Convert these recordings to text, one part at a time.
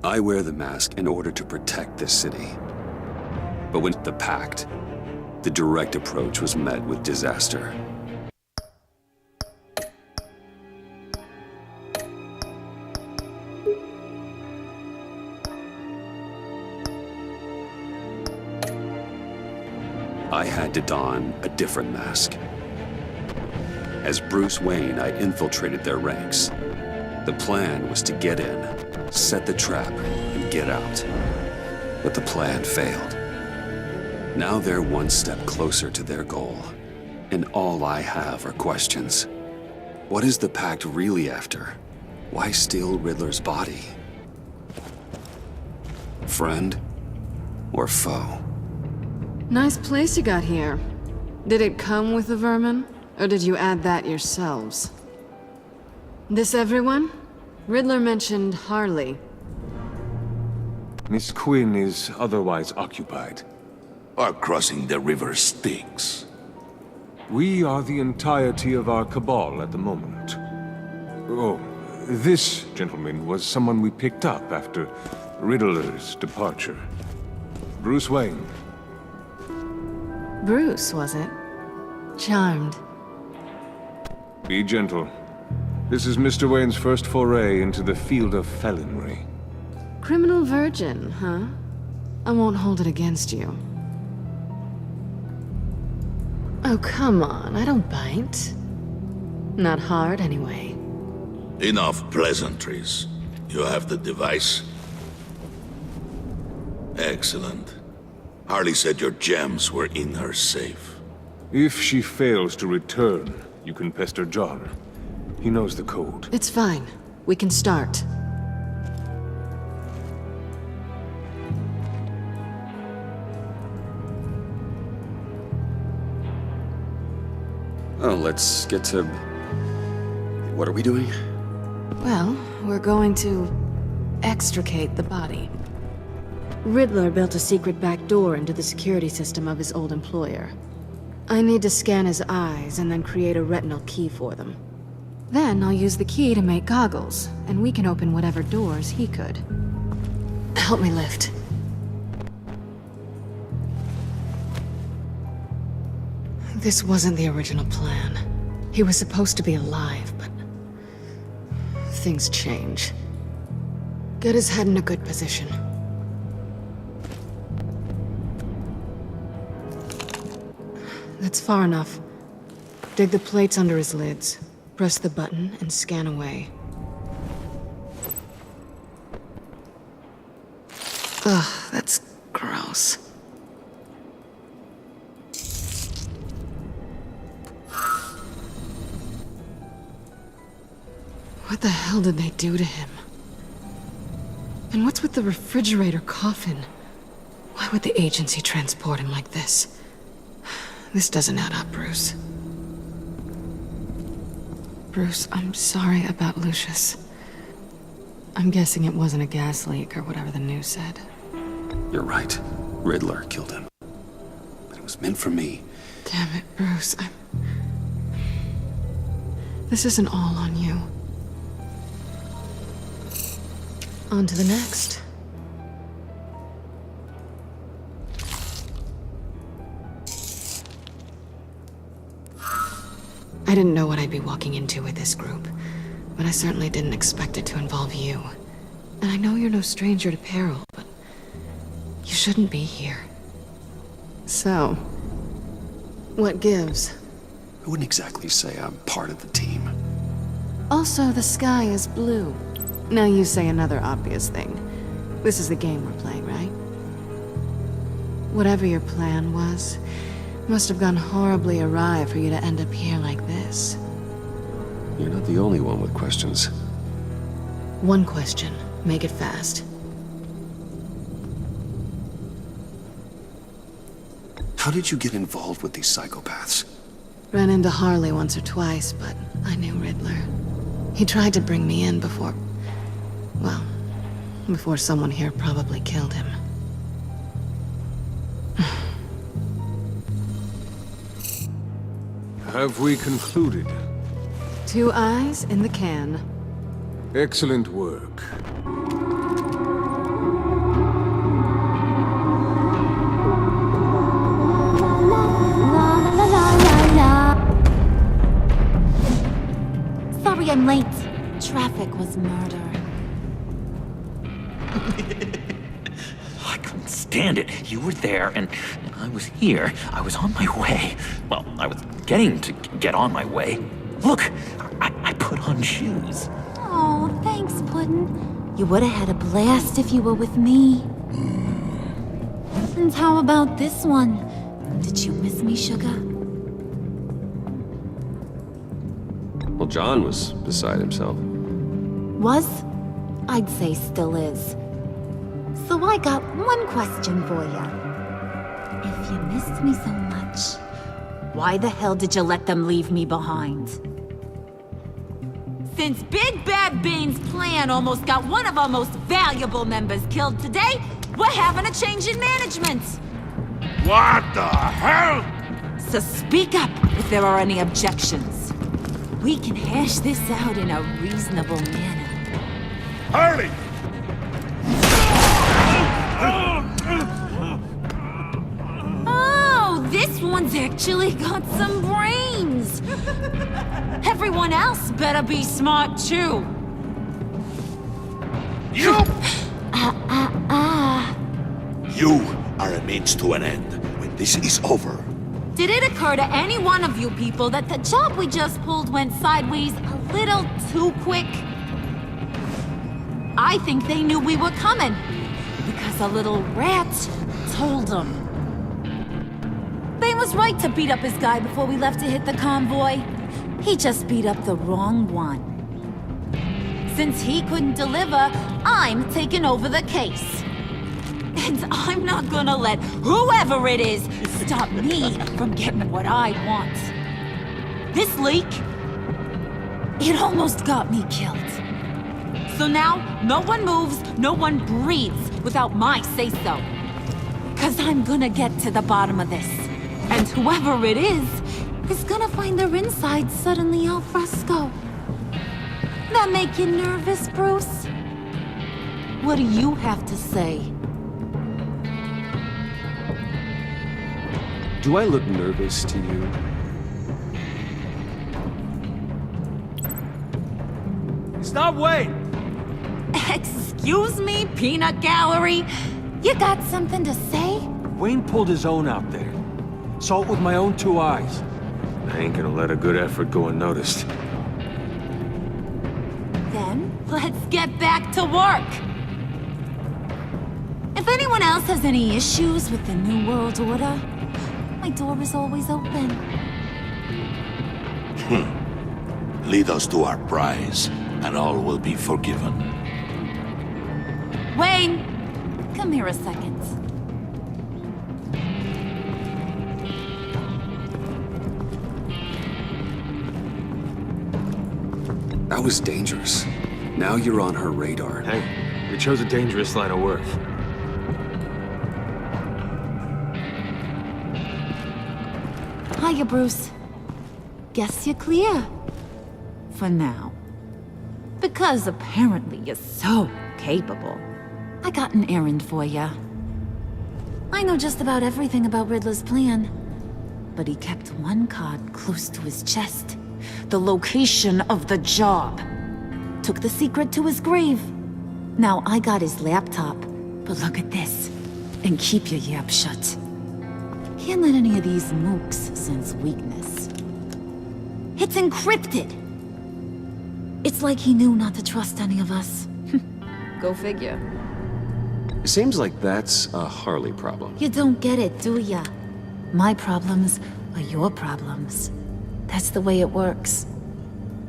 I wear the mask in order to protect this city. But when the Pact, the direct approach was met with disaster. I had to don a different mask. As Bruce Wayne, I infiltrated their ranks. The plan was to get in, set the trap, and get out. But the plan failed. Now they're one step closer to their goal, and all I have are questions. What is the Pact really after? Why steal Riddler's body? Friend or foe? Nice place you got here. Did it come with the vermin, or did you add that yourselves? This everyone? Riddler mentioned Harley. Miss Quinn is otherwise occupied. Our crossing the river Styx. We are the entirety of our cabal at the moment. Oh, this gentleman was someone we picked up after Riddler's departure. Bruce Wayne. Bruce, was it? Charmed. Be gentle. This is Mr. Wayne's first foray into the field of felonry. Criminal virgin, huh? I won't hold it against you. Oh, come on, I don't bite. Not hard, anyway. Enough pleasantries. You have the device? Excellent. Harley said your gems were in her safe. If she fails to return, you can pester John. He knows the code. It's fine. We can start. Oh, let's get to... What are we doing? Well, we're going to extricate the body. Riddler built a secret back door into the security system of his old employer. I need to scan his eyes and then create a retinal key for them. Then I'll use the key to make goggles, and we can open whatever doors he could. Help me lift. This wasn't the original plan. He was supposed to be alive, but things change. Get his head in a good position. That's far enough. Dig the plates under his lids. Press the button and scan away. Ugh, that's gross. What the hell did they do to him? And what's with the refrigerator coffin? Why would the agency transport him like this? This doesn't add up, Bruce. Bruce, I'm sorry about Lucius. I'm guessing it wasn't a gas leak or whatever the news said. You're right. Riddler killed him. But it was meant for me. Damn it, Bruce. This isn't all on you. On to the next. I didn't know what I'd be walking into with this group, but I certainly didn't expect it to involve you. And I know you're no stranger to peril, but you shouldn't be here. So, what gives? I wouldn't exactly say I'm part of the team. Also, the sky is blue. Now you say another obvious thing. This is the game we're playing, right? Whatever your plan was, must have gone horribly awry for you to end up here like this. You're not the only one with questions. One question. Make it fast. How did you get involved with these psychopaths? Ran into Harley once or twice, but I knew Riddler. He tried to bring me in before... well, before someone here probably killed him. Have we concluded? 2 eyes in the can. Excellent work. I'm late. Traffic was murder. I couldn't stand it. You were there, and I was here. I was on my way. Well, I was getting to get on my way. Look, I put on shoes. Oh, thanks, Puddin'. You would have had a blast if you were with me. And how about this one? Did you miss me, sugar? Well, John was beside himself. Was? I'd say still is. So I got one question for ya. If you missed me so much, why the hell did you let them leave me behind? Since Big Bad Bane's plan almost got one of our most valuable members killed today, we're having a change in management. What the hell? So speak up if there are any objections. We can hash this out in a reasonable manner. Harley! Oh, this one's actually got some brains. Everyone else better be smart too. You! Ah. You are a means to an end. When this is over, Did it occur to any one of you people that the job we just pulled went sideways a little too quick? I think they knew we were coming, because a little rat told them. Bane was right to beat up his guy before we left to hit the convoy. He just beat up the wrong one. Since he couldn't deliver, I'm taking over the case. And I'm not gonna let whoever it is stop me from getting what I want. This leak, it almost got me killed. So now, no one moves, no one breathes without my say-so. Cause I'm gonna get to the bottom of this. And whoever it is gonna find their insides suddenly al fresco. That make you nervous, Bruce? What do you have to say? Do I look nervous to you? Stop, Wayne! Excuse me, peanut gallery? You got something to say? Wayne pulled his own out there. Saw it with my own two eyes. I ain't gonna let a good effort go unnoticed. Then, let's get back to work. If anyone else has any issues with the New World Order, my door is always open. lead us to our prize, and all will be forgiven. Wayne, come here a second. That was dangerous. Now you're on her radar. Hey, we chose a dangerous line of work. Hiya, Bruce. Guess you're clear. For now. Because apparently you're so capable. I got an errand for ya. I know just about everything about Riddler's plan. But he kept one card close to his chest. The location of the job. Took the secret to his grave. Now I got his laptop. But look at this. And keep your yap shut. Can't let any of these mooks sense weakness. It's encrypted! It's like he knew not to trust any of us. Go figure. It seems like that's a Harley problem. You don't get it, do ya? My problems are your problems. That's the way it works.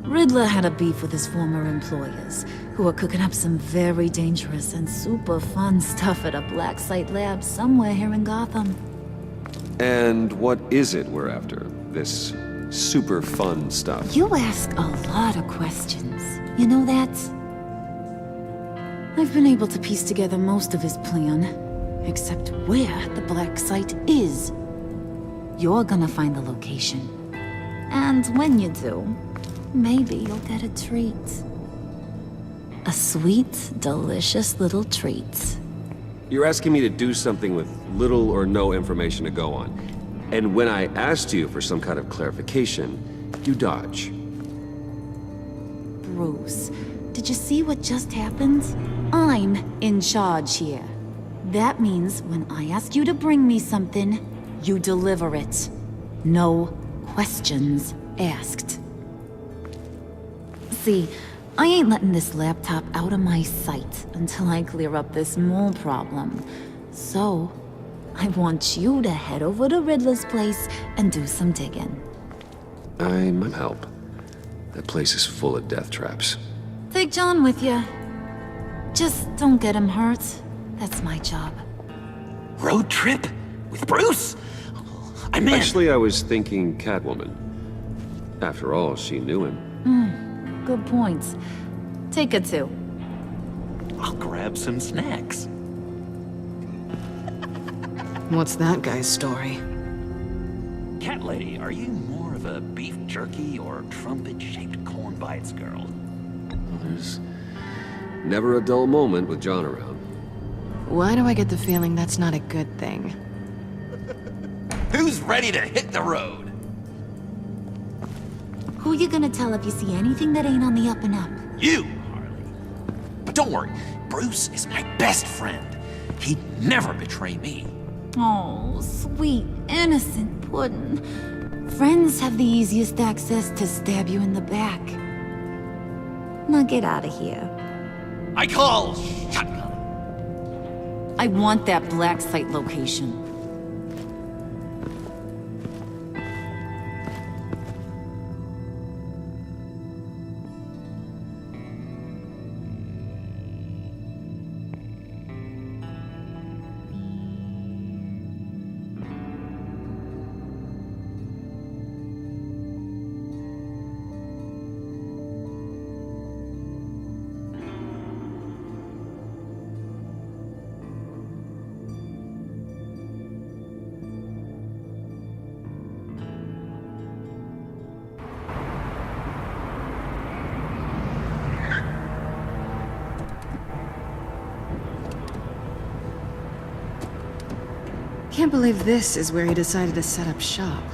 Riddler had a beef with his former employers, who were cooking up some very dangerous and super fun stuff at a black site lab somewhere here in Gotham. And what is it we're after? This super fun stuff? You ask a lot of questions. You know that? I've been able to piece together most of his plan, except where the black site is. You're gonna find the location. And when you do, maybe you'll get a treat. A sweet, delicious little treat. You're asking me to do something with little or no information to go on. And when I asked you for some kind of clarification, you dodge. Bruce. Did you see what just happened? I'm in charge here. That means when I ask you to bring me something, you deliver it. No questions asked. See, I ain't letting this laptop out of my sight until I clear up this mole problem. So, I want you to head over to Riddler's place and do some digging. I might help. That place is full of death traps. Take John with you. Just don't get him hurt. That's my job. Road trip? With Bruce? I'm in. Actually, I was thinking Catwoman. After all, she knew him. Good points. Take her too. I'll grab some snacks. What's that guy's story? Cat lady, are you more of a beef jerky or trumpet-shaped corn bites girl? Well, there's never a dull moment with John around. Why do I get the feeling that's not a good thing? Who's ready to hit the road? Who you gonna tell if you see anything that ain't on the up and up? You, Harley. But don't worry, Bruce is my best friend. He'd never betray me. Oh, sweet, innocent puddin'. Friends have the easiest access to stab you in the back. Now get out of here. I call shotgun. I want that black site location. Can't believe this is where he decided to set up shop.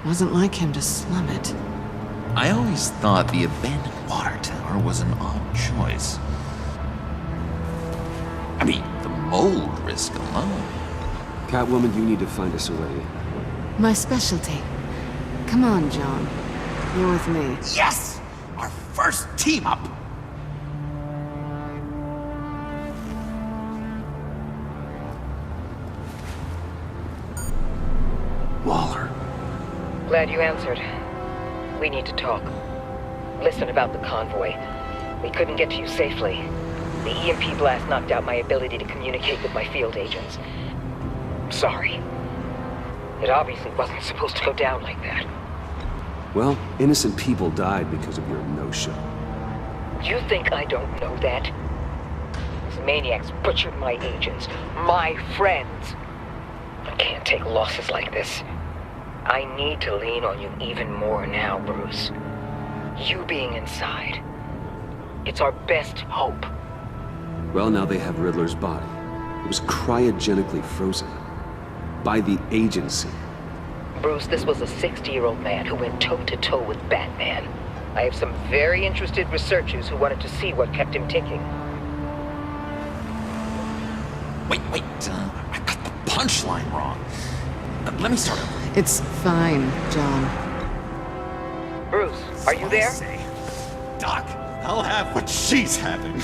Wasn't like him to slum it. I always thought the abandoned water tower was an odd choice. I mean, the mold risk alone. Catwoman, you need to find us a way. My specialty. Come on, John. You're with me. Yes! Our first team up! Waller. Glad you answered. We need to talk. Listen about the convoy. We couldn't get to you safely. The EMP blast knocked out my ability to communicate with my field agents. Sorry. It obviously wasn't supposed to go down like that. Well, innocent people died because of your no-show. You think I don't know that? These maniacs butchered my agents, my friends. I can't take losses like this. I need to lean on you even more now, Bruce. You being inside. It's our best hope. Well, now they have Riddler's body. It was cryogenically frozen. By the agency. Bruce, this was a 60-year-old man who went toe-to-toe with Batman. I have some very interested researchers who wanted to see what kept him ticking. Wait, I got the punchline wrong. Let me start over. It's fine, John. Bruce, are you there? Doc, I'll have what she's having.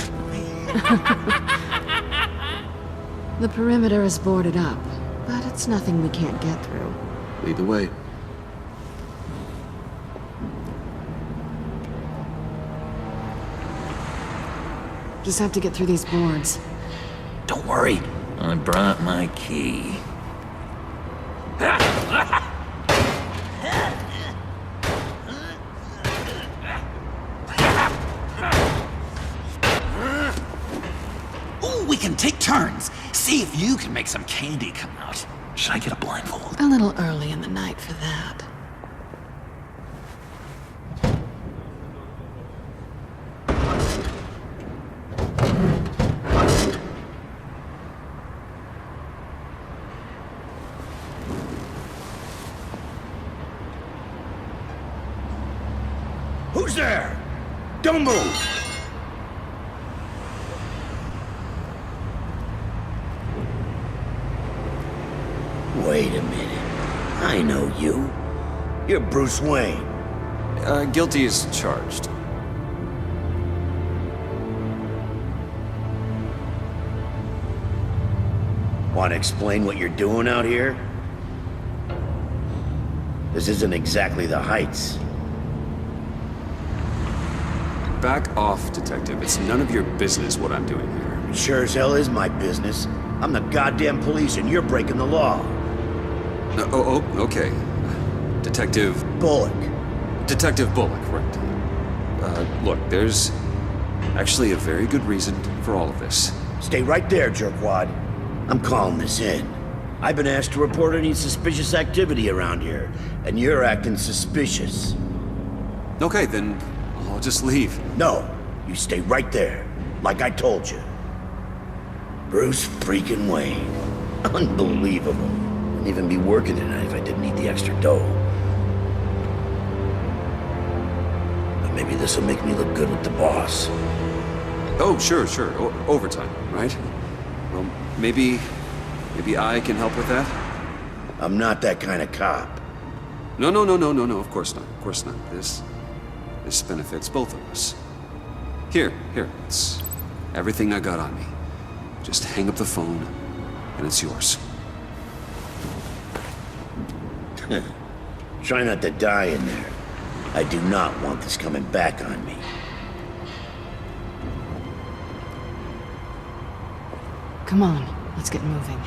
The perimeter is boarded up, but it's nothing we can't get through. Lead the way. Just have to get through these boards. Don't worry, I brought my key. Ooh, we can take turns. See if you can make some candy come out. Should I get a blindfold? A little early in the night for that. there? Don't move! Wait a minute. I know you. You're Bruce Wayne. Guilty as charged. Want to explain what you're doing out here? This isn't exactly the Heights. Back off, Detective. It's none of your business what I'm doing here. It sure as hell is my business. I'm the goddamn police and you're breaking the law. Okay. Detective... Bullock. Detective Bullock, right. Look, there's actually a very good reason for all of this. Stay right there, jerkwad. I'm calling this in. I've been asked to report any suspicious activity around here, and you're acting suspicious. Okay, then I'll just leave. No, you stay right there, like I told you. Bruce freaking Wayne. Unbelievable. Wouldn't even be working tonight if I didn't need the extra dough. But maybe this'll make me look good with the boss. Oh, sure. Overtime, right? Well, maybe I can help with that? I'm not that kind of cop. No, of course not. This benefits both of us. Here, it's everything I got on me. Just hang up the phone, and it's yours. Try not to die in there. I do not want this coming back on me. Come on, let's get moving.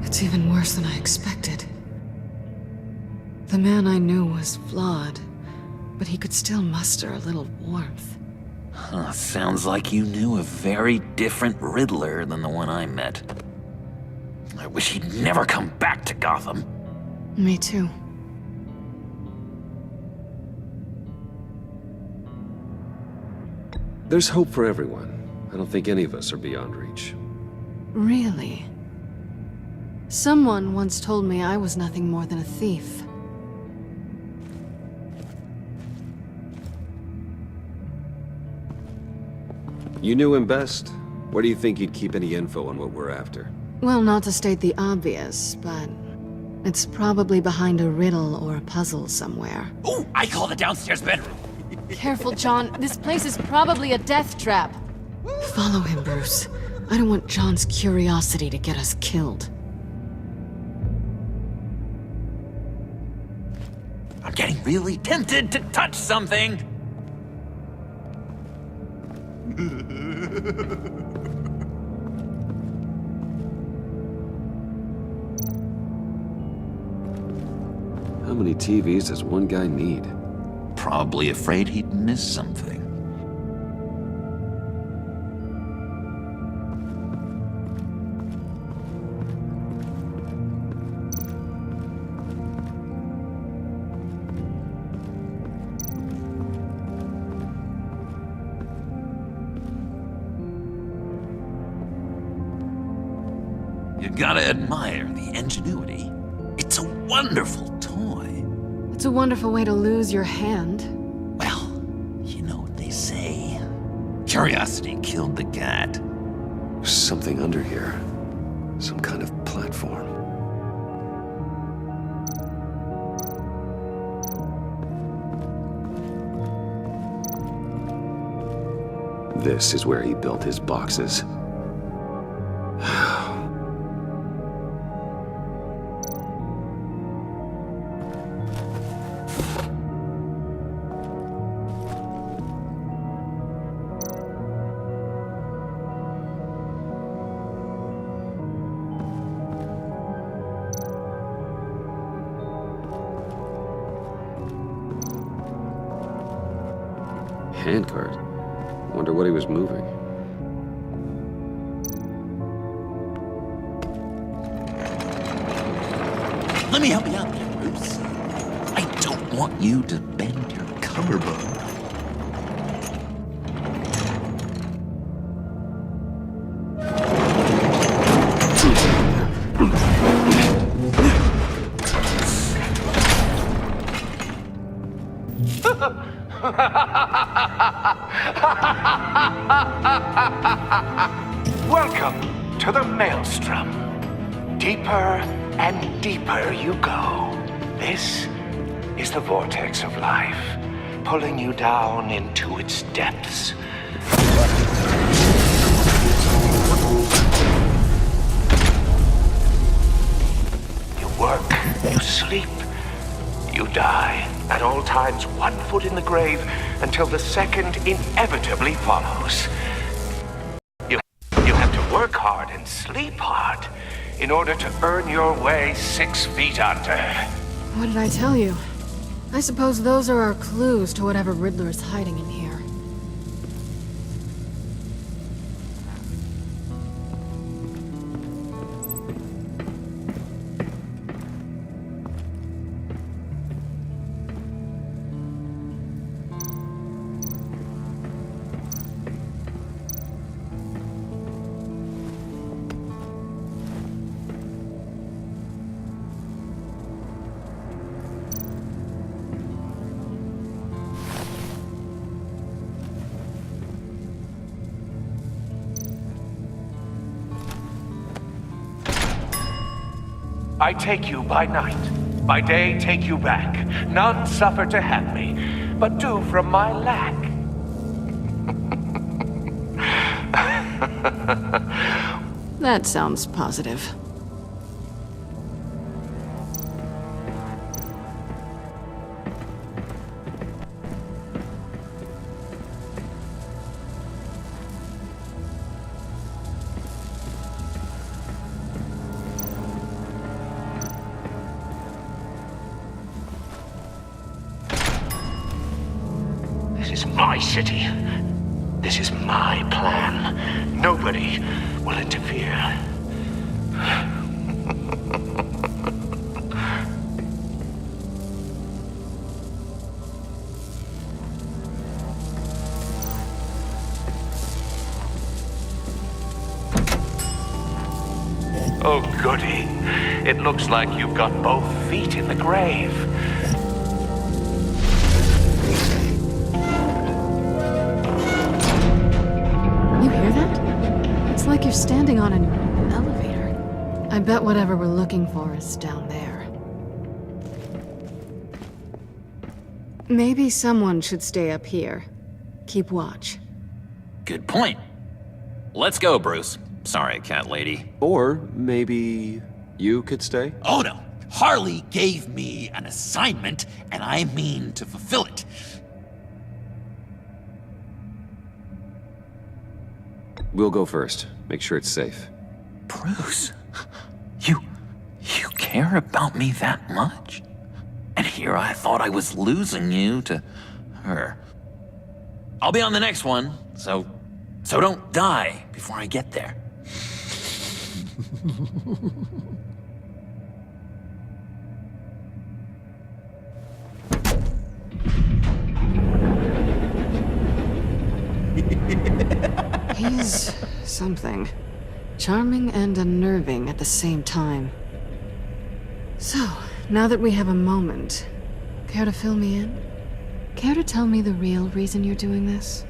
It's even worse than I expected. The man I knew was flawed, but he could still muster a little warmth. Huh, sounds like you knew a very different Riddler than the one I met. I wish he'd never come back to Gotham. Me too. There's hope for everyone. I don't think any of us are beyond reach. Really? Someone once told me I was nothing more than a thief. You knew him best. Where do you think he'd keep any info on what we're after? Well, not to state the obvious, but it's probably behind a riddle or a puzzle somewhere. Oh, I call the downstairs bedroom. Careful, John. This place is probably a death trap. Follow him, Bruce. I don't want John's curiosity to get us killed. I'm getting really tempted to touch something. How many TVs does one guy need? Probably afraid he'd miss something. You gotta admire the ingenuity. It's a wonderful toy. It's a wonderful way to lose your hand. Well, you know what they say. Curiosity killed the cat. There's something under here. Some kind of platform. This is where he built his boxes. handcart. Wonder what he was moving. Let me help you out there, Bruce. I don't want you to bend your collarbone. Welcome to the Maelstrom. Deeper and deeper you go. This is the vortex of life, pulling you down into its depths. You work, you sleep, you die. At all times, 1 foot in the grave until the second inevitably follows. You have to work hard and sleep hard in order to earn your way 6 feet under. What did I tell you? I suppose those are our clues to whatever Riddler is hiding in here. I take you by night, by day take you back. None suffer to have me, but do from my lack. That sounds positive. This is my city. This is my plan. Nobody will interfere. Oh, goody. It looks like you've got both feet in the grave. You hear that? It's like you're standing on an elevator. I bet whatever we're looking for is down there. Maybe someone should stay up here. Keep watch. Good point. Let's go, Bruce. Sorry, cat lady. Or maybe you could stay? Oh no! Harley gave me an assignment, and I mean to fulfill it. We'll go first. Make sure it's safe. Bruce, you care about me that much? And here I thought I was losing you to her. I'll be on the next one, so don't die before I get there. He's something. Charming and unnerving at the same time. So, now that we have a moment, care to fill me in? Care to tell me the real reason you're doing this?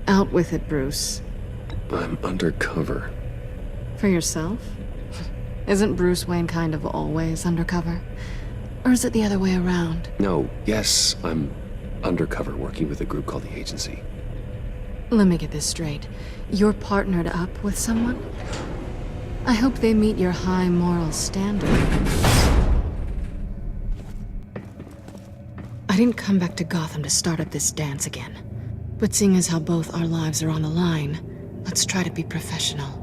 Out with it, Bruce. I'm undercover. For yourself? Isn't Bruce Wayne kind of always undercover? Or is it the other way around? No, yes, I'm undercover working with a group called the Agency. Let me get this straight. You're partnered up with someone? I hope they meet your high moral standard. I didn't come back to Gotham to start up this dance again. But seeing as how both our lives are on the line, let's try to be professional.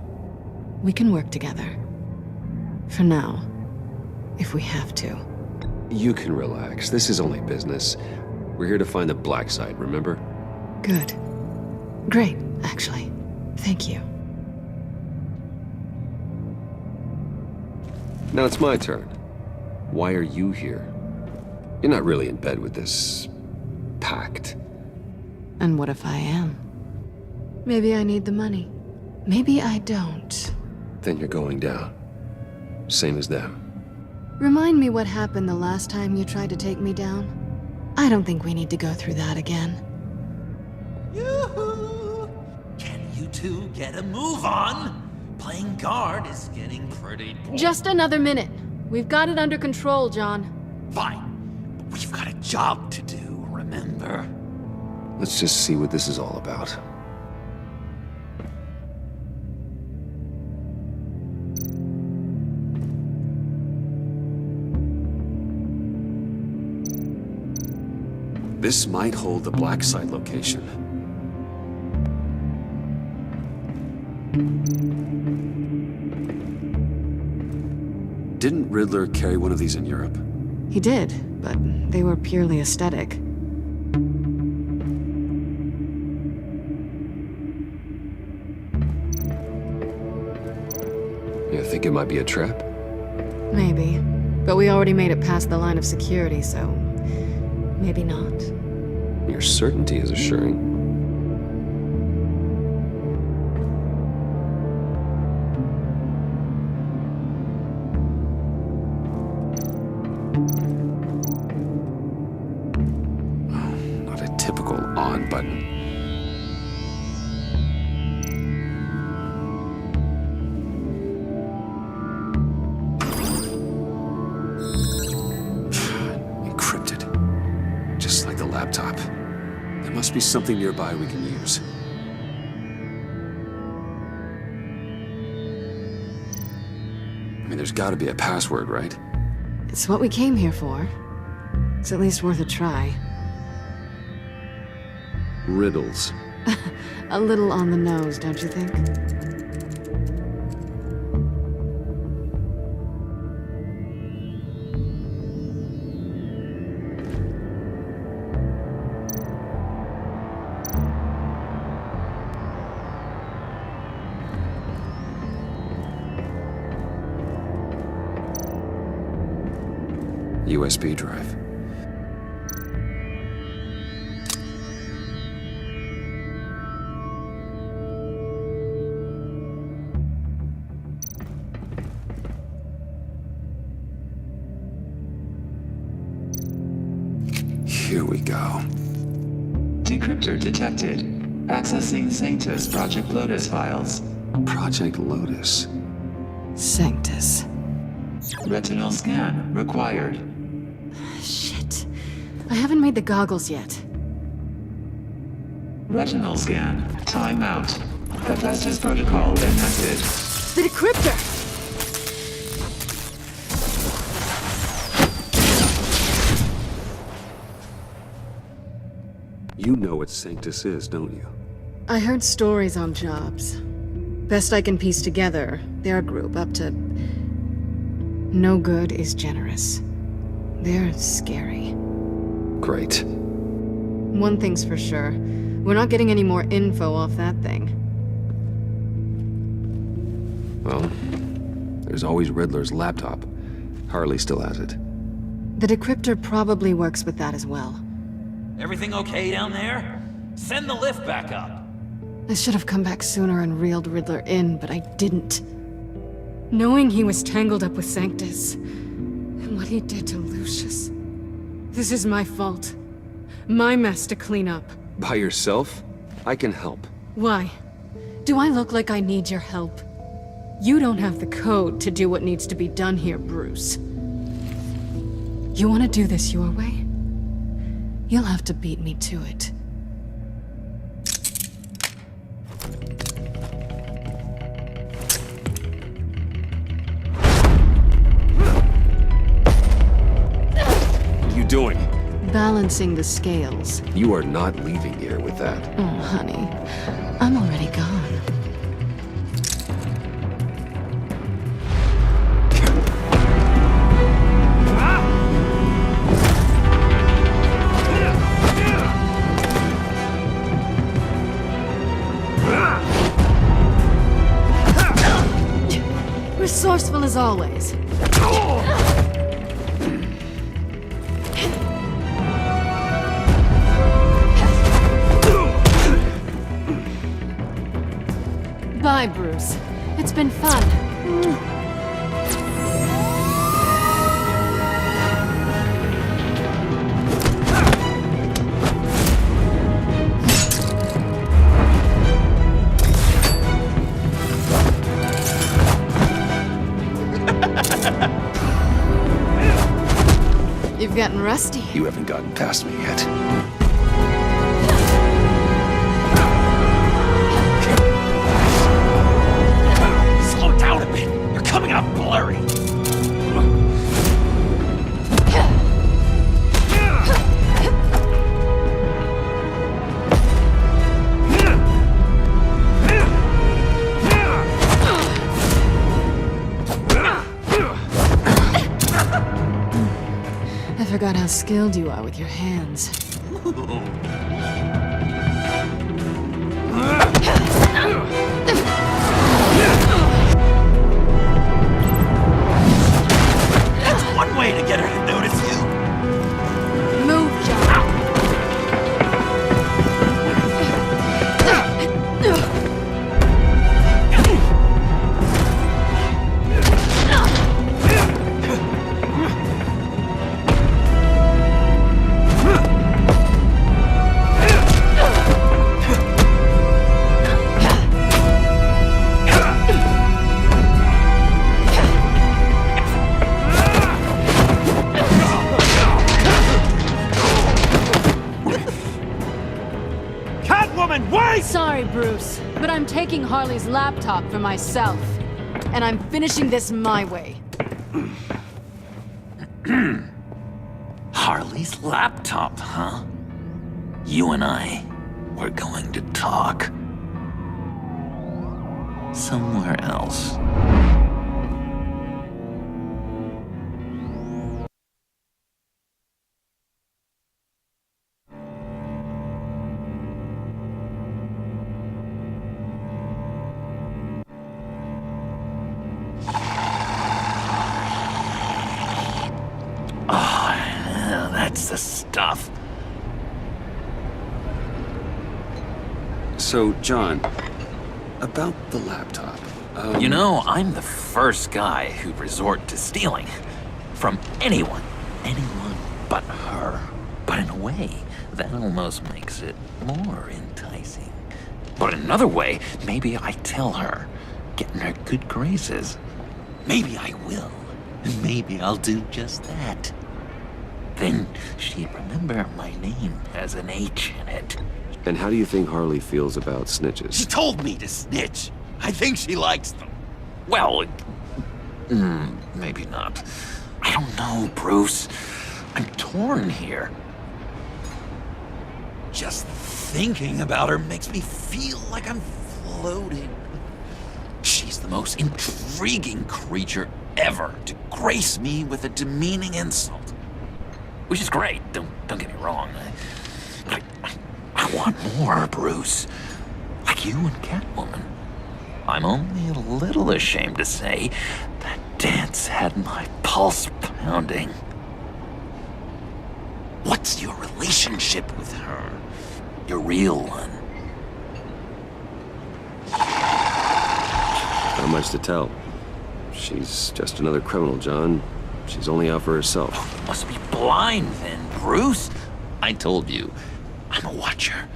We can work together. For now. If we have to. You can relax. This is only business. We're here to find the black site, remember? Good. Great, actually. Thank you. Now it's my turn. Why are you here? You're not really in bed with this... Pact. And what if I am? Maybe I need the money. Maybe I don't. Then you're going down. Same as them. Remind me what happened the last time you tried to take me down. I don't think we need to go through that again. Yoo-hoo! Can you two get a move on? Playing guard is getting pretty boring. Just another minute. We've got it under control, John. Fine, but we've got a job to do, remember? Let's just see what this is all about. This might hold the black site location. Didn't Riddler carry one of these in Europe? He did, but they were purely aesthetic. You think it might be a trap? Maybe. But we already made it past the line of security, so... maybe not. Your certainty is assuring. Not a typical on button. Encrypted. Just like the laptop. There must be something nearby we can use. I mean, there's gotta be a password, right? It's what we came here for. It's at least worth a try. Riddles. A little on the nose, don't you think? USB drive. Here we go. Decryptor detected. Accessing Sanctus Project Lotus files. Project Lotus. Sanctus. Retinal scan required. Shit. I haven't made the goggles yet. Retinal scan. Timeout. Hephaestus protocol enacted. The decryptor! You know what Sanctus is, don't you? I heard stories on jobs. Best I can piece together, they're a group up to... no good is generous. They're scary. Great. One thing's for sure. We're not getting any more info off that thing. Well, there's always Riddler's laptop. Harley still has it. The decryptor probably works with that as well. Everything okay down there? Send the lift back up. I should have come back sooner and reeled Riddler in, but I didn't. Knowing he was tangled up with Sanctus, and what he did to Lucius. This is my fault. My mess to clean up. By yourself? I can help. Why? Do I look like I need your help? You don't have the code to do what needs to be done here, Bruce. You want to do this your way? You'll have to beat me to it. What are you doing? Balancing the scales. You are not leaving here with that. Oh, honey. I'm already gone. Graceful as always. Bye, Bruce. It's been fun. You've gotten rusty. You haven't gotten past me yet. Slow down a bit. You're coming out blurry. I forgot how skilled you are with your hands. That's one way to get her to notice you. Move, John. Sorry, Bruce, but I'm taking Harley's laptop for myself. And I'm finishing this my way. Harley's laptop, huh? You and I, we're going to talk. Somewhere else. That's the stuff. So, John, about the laptop. You know, I'm the first guy who'd resort to stealing. From anyone. Anyone but her. But in a way, that almost makes it more enticing. But in another way, maybe I tell her, get in her good graces. Maybe I will. And maybe I'll do just that. Then she'd remember my name has an H in it. And how do you think Harley feels about snitches? She told me to snitch. I think she likes them. Well, maybe not. I don't know, Bruce. I'm torn here. Just thinking about her makes me feel like I'm floating. She's the most intriguing creature ever to grace me with a demeaning insult. Which is great, don't get me wrong. I want more, Bruce. Like you and Catwoman. I'm only a little ashamed to say that dance had my pulse pounding. What's your relationship with her? Your real one? Not much to tell. She's just another criminal, John. She's only out for herself. Oh, you must be blind then, Bruce. I told you, I'm a watcher.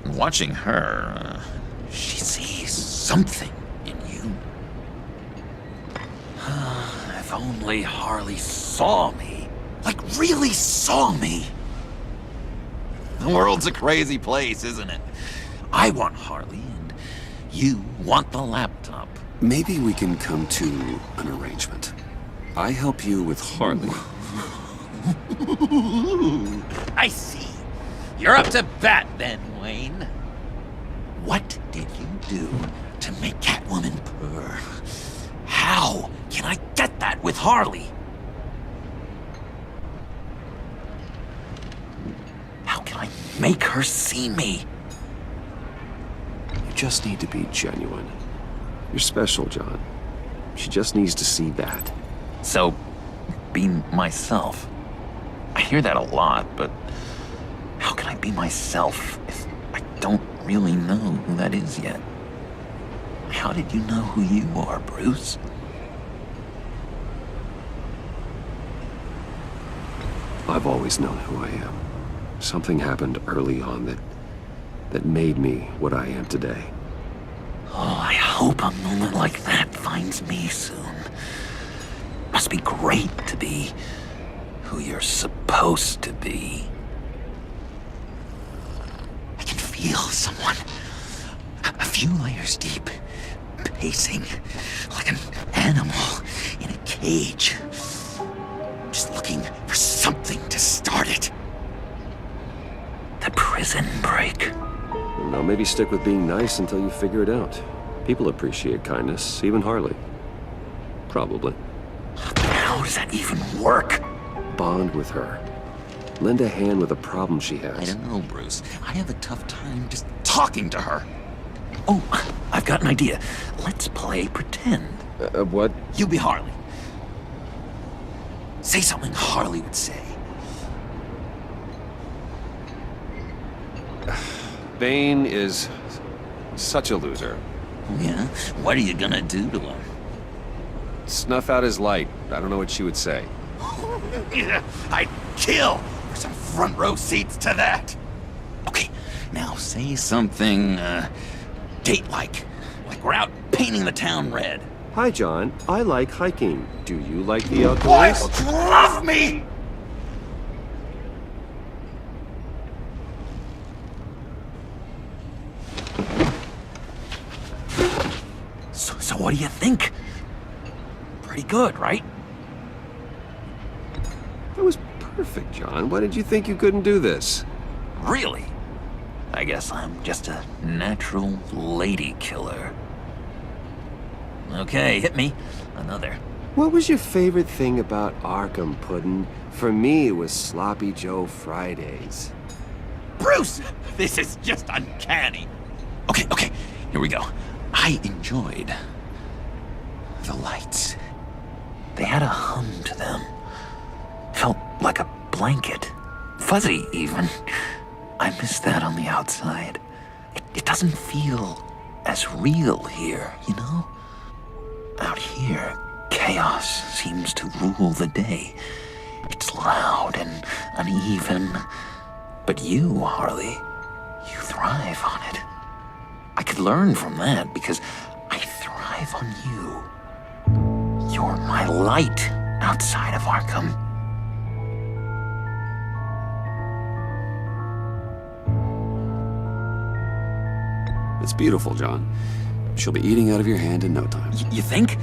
And watching her, she sees something in you. If only Harley saw me. Like, really saw me. The world's a crazy place, isn't it? I want Harley, and you want the laptop. Maybe we can come to an arrangement. I help you with Harley. I see. You're up to bat then, Wayne. What did you do to make Catwoman purr? How can I get that with Harley? How can I make her see me? You just need to be genuine. You're special, John. She just needs to see that. So, be myself. I hear that a lot, but how can I be myself if I don't really know who that is yet? How did you know who you are, Bruce? I've always known who I am. Something happened early on that made me what I am today. Oh, I hope a moment like that finds me soon. Must be great to be who you're supposed to be. I can feel someone a few layers deep, pacing like an animal in a cage. Just looking for something to start it. The prison break. Now maybe stick with being nice until you figure it out. People appreciate kindness, even Harley. Probably. How does that even work? Bond with her. Lend a hand with a problem she has. I don't know, Bruce. I have a tough time just talking to her. Oh, I've got an idea. Let's play pretend. What? You be Harley. Say something Harley would say. Bane is such a loser. Yeah? What are you gonna do to him? Snuff out his light. I don't know what she would say. I'd kill for some front row seats to that. Okay, now say something, date-like. Like we're out painting the town red. Hi, John. I like hiking. Do you like the outdoors? Boys, love me! So what do you think? Pretty good, right? That was perfect, John. Why did you think you couldn't do this? Really? I guess I'm just a natural lady killer. Okay, hit me. Another. What was your favorite thing about Arkham, Puddin'? For me, it was Sloppy Joe Fridays. Bruce! This is just uncanny. Okay, here we go. I enjoyed the lights. They had a hum to them. Felt like a blanket. Fuzzy, even. I miss that on the outside. It doesn't feel as real here, you know? Out here, chaos seems to rule the day. It's loud and uneven. But you, Harley, you thrive on it. I could learn from that because I thrive on you. You're my light outside of Arkham. It's beautiful, John. She'll be eating out of your hand in no time. You think?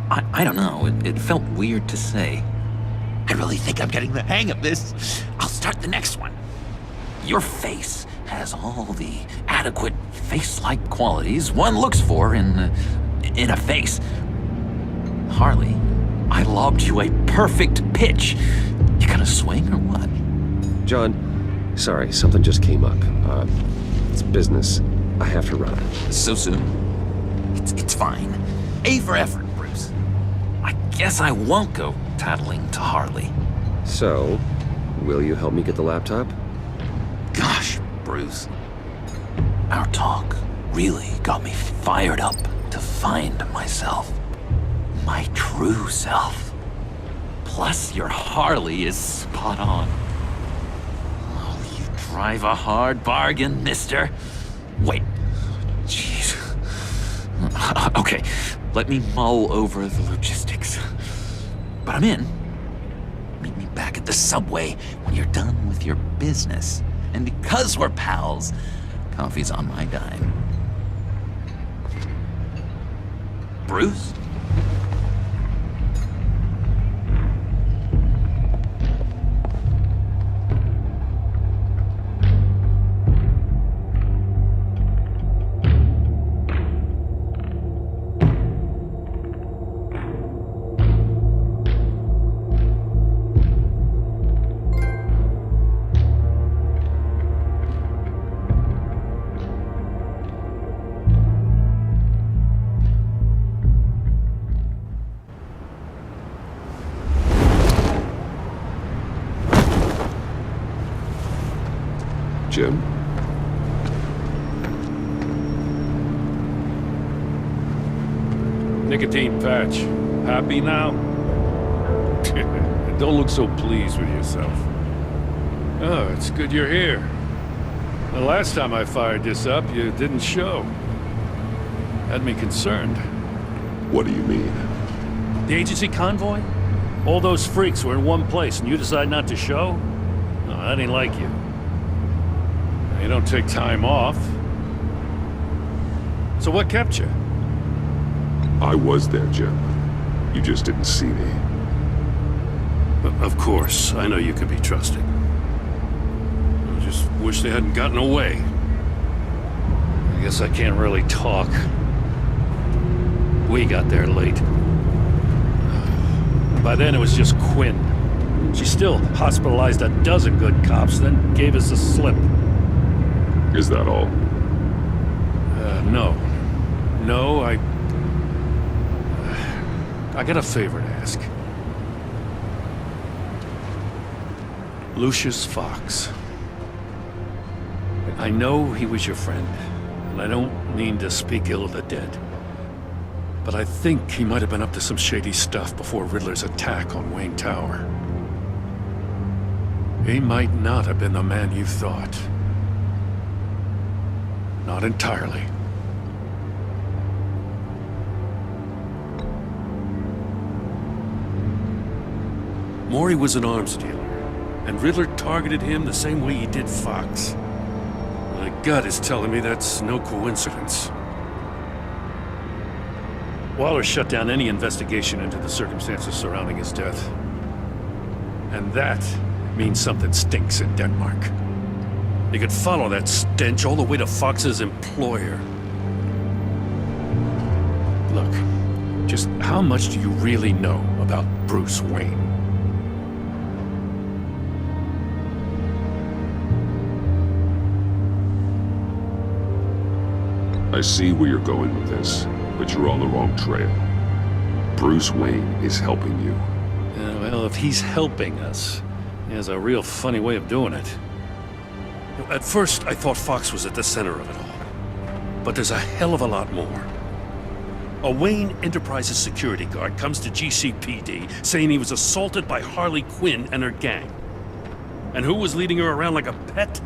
I don't know. It felt weird to say. I really think I'm getting the hang of this. I'll start the next one. Your face has all the adequate face-like qualities one looks for in a face. Harley, I lobbed you a perfect pitch. You gonna swing or what? John, sorry, something just came up. It's business. I have to run. So soon? It's fine. A for effort, Bruce. I guess I won't go tattling to Harley. So, will you help me get the laptop? Gosh, Bruce. Our talk really got me fired up to find myself. My true self. Plus, your Harley is spot on. Oh, you drive a hard bargain, mister. Wait. Jeez. Okay, let me mull over the logistics. But I'm in. Meet me back at the subway when you're done with your business. And because we're pals, coffee's on my dime. Bruce? Jim. Nicotine patch. Happy now? Don't look so pleased with yourself. Oh, it's good you're here. The last time I fired this up, you didn't show. Had me concerned. What do you mean? The agency convoy? All those freaks were in one place and you decide not to show? No, that ain't like you. You don't take time off. So what kept you? I was there, Jim. You just didn't see me. Of course, I know you can be trusted. I just wish they hadn't gotten away. I guess I can't really talk. We got there late. By then it was just Quinn. She still hospitalized a dozen good cops, then gave us the slip. Is that all? No. No, I got a favor to ask. Lucius Fox. I know he was your friend, and I don't mean to speak ill of the dead. But I think he might have been up to some shady stuff before Riddler's attack on Wayne Tower. He might not have been the man you thought. Not entirely. Maury was an arms dealer, and Riddler targeted him the same way he did Fox. My gut is telling me that's no coincidence. Waller shut down any investigation into the circumstances surrounding his death. And that means something stinks in Denmark. You could follow that stench all the way to Fox's employer. Look, just how much do you really know about Bruce Wayne? I see where you're going with this, but you're on the wrong trail. Bruce Wayne is helping you. Well, if he's helping us, he has a real funny way of doing it. At first, I thought Fox was at the center of it all. But there's a hell of a lot more. A Wayne Enterprises security guard comes to GCPD saying he was assaulted by Harley Quinn and her gang. And who was leading her around like a pet?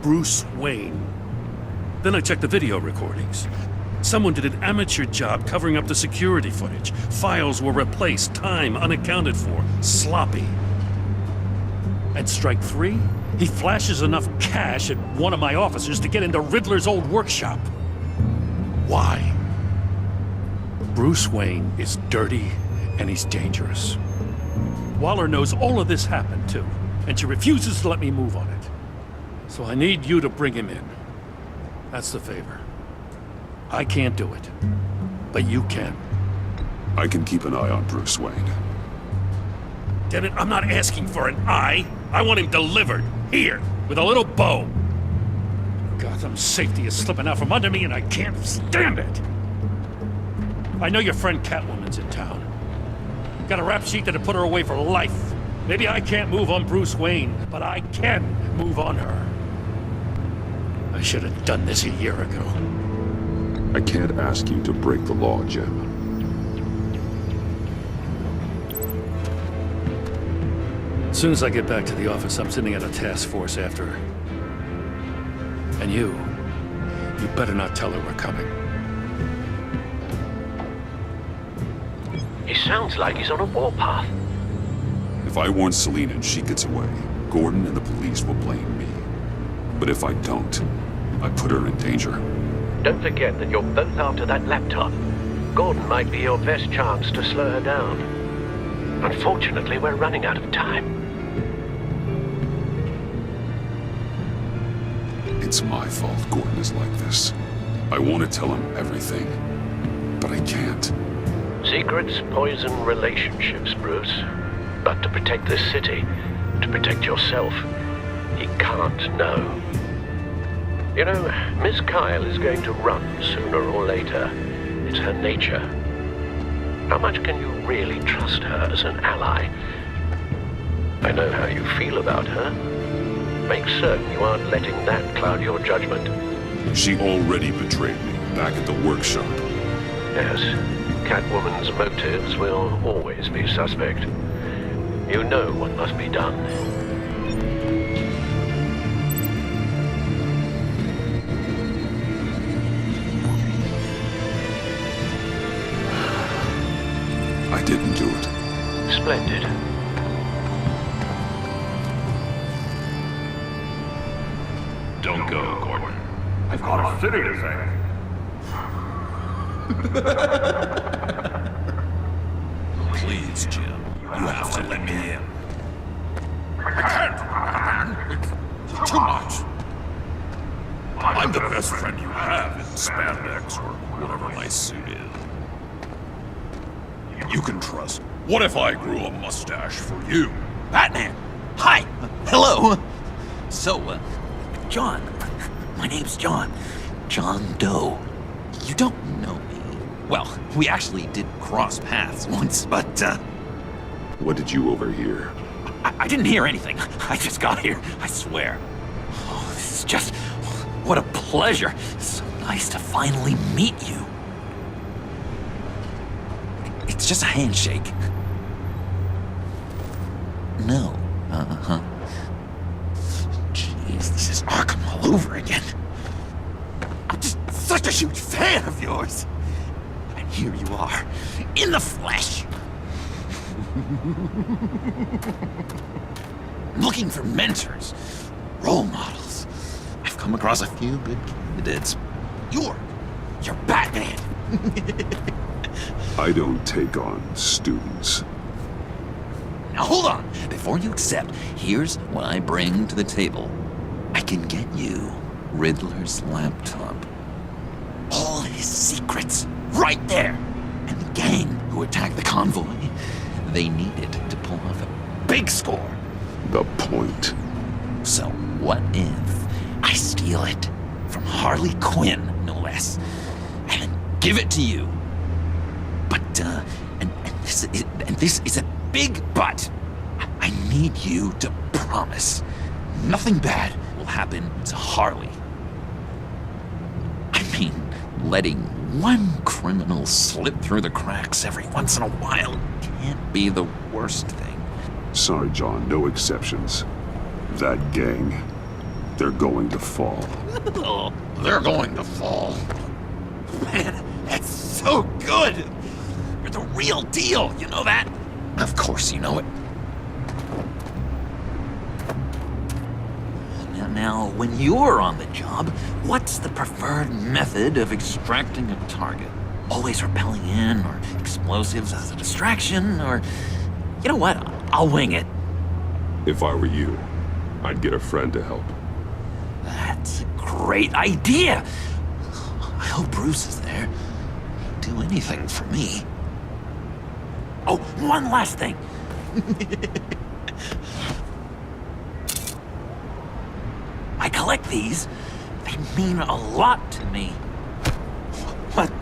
Bruce Wayne. Then I checked the video recordings. Someone did an amateur job covering up the security footage. Files were replaced, time unaccounted for, sloppy. At strike 3, he flashes enough cash at one of my officers to get into Riddler's old workshop. Why? Bruce Wayne is dirty and he's dangerous. Waller knows all of this happened too, and she refuses to let me move on it. So I need you to bring him in. That's the favor. I can't do it, but you can. I can keep an eye on Bruce Wayne. Damn it, I'm not asking for an eye. I want him delivered, here, with a little bow. Gotham's safety is slipping out from under me and I can't stand it. I know your friend Catwoman's in town. Got a rap sheet that'll put her away for life. Maybe I can't move on Bruce Wayne, but I can move on her. I should have done this a year ago. I can't ask you to break the law, Jim. As soon as I get back to the office, I'm sitting at a task force after her. And you better not tell her we're coming. He sounds like he's on a warpath. If I warn Selina and she gets away, Gordon and the police will blame me. But if I don't, I put her in danger. Don't forget that you're both after that laptop. Gordon might be your best chance to slow her down. Unfortunately, we're running out of time. It's my fault Gordon is like this. I want to tell him everything, but I can't. Secrets poison relationships, Bruce. But to protect this city, to protect yourself, he can't know. You know, Miss Kyle is going to run sooner or later. It's her nature. How much can you really trust her as an ally? I know how you feel about her. Make certain you aren't letting that cloud your judgment. She already betrayed me back at the workshop. Yes, Catwoman's motives will always be suspect. You know what must be done. I didn't do it. Splendid. Don't go, Gordon. I've got a city to save. Please, Jim. You have to let me in. I can't! It's too much! I'm the best friend you have in spandex or whatever my suit is. You can trust. What if I grew a mustache for you? Batman! Hi! Hello! So, John. My name's John. John Doe. You don't know me. Well, we actually did cross paths once, but, What did you overhear? I didn't hear anything. I just got here, I swear. Oh, this is just... what a pleasure. So nice to finally meet you. It's just a handshake. No. Uh-huh. Jeez, this is Arkham all over again. I'm just such a huge fan of yours. And here you are, in the flesh. Looking for mentors, role models. I've come across a few good candidates. You're Batman. I don't take on students. Now hold on. Before you accept, here's what I bring to the table. I can get you Riddler's laptop. All his secrets, right there. And the gang who attacked the convoy, they needed to pull off a big score. The point. So what if I steal it from Harley Quinn, no less, and then give it to you? But, and this is a big but. I need you to promise nothing bad will happen to Harley. I mean, letting one criminal slip through the cracks every once in a while can't be the worst thing. Sorry, John, no exceptions. That gang, they're going to fall. Oh, they're going to fall. Man, that's so good! You're the real deal, you know that? Of course you know it. Now, when you're on the job, what's the preferred method of extracting a target? Always rappelling in, or explosives as a distraction, or... You know what? I'll wing it. If I were you, I'd get a friend to help. That's a great idea! I hope Bruce is there. He'd do anything for me. Oh, one last thing. I collect these. They mean a lot to me.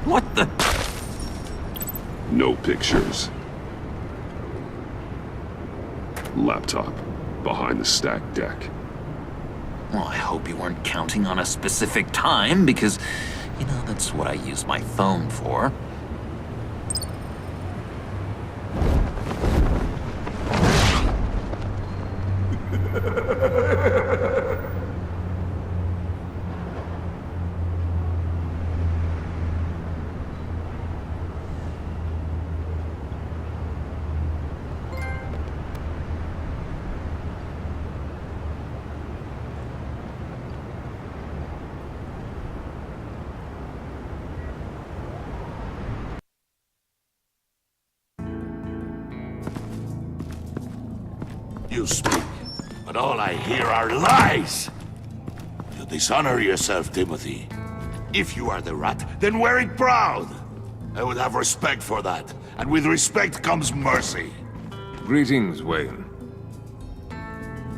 What the... No pictures. Laptop behind the stacked deck. Well, I hope you weren't counting on a specific time, because, you know, that's what I use my phone for. You speak, but all I hear are lies! You dishonor yourself, Timothy. If you are the rat, then wear it proud! I would have respect for that, and with respect comes mercy. Greetings, Wayne.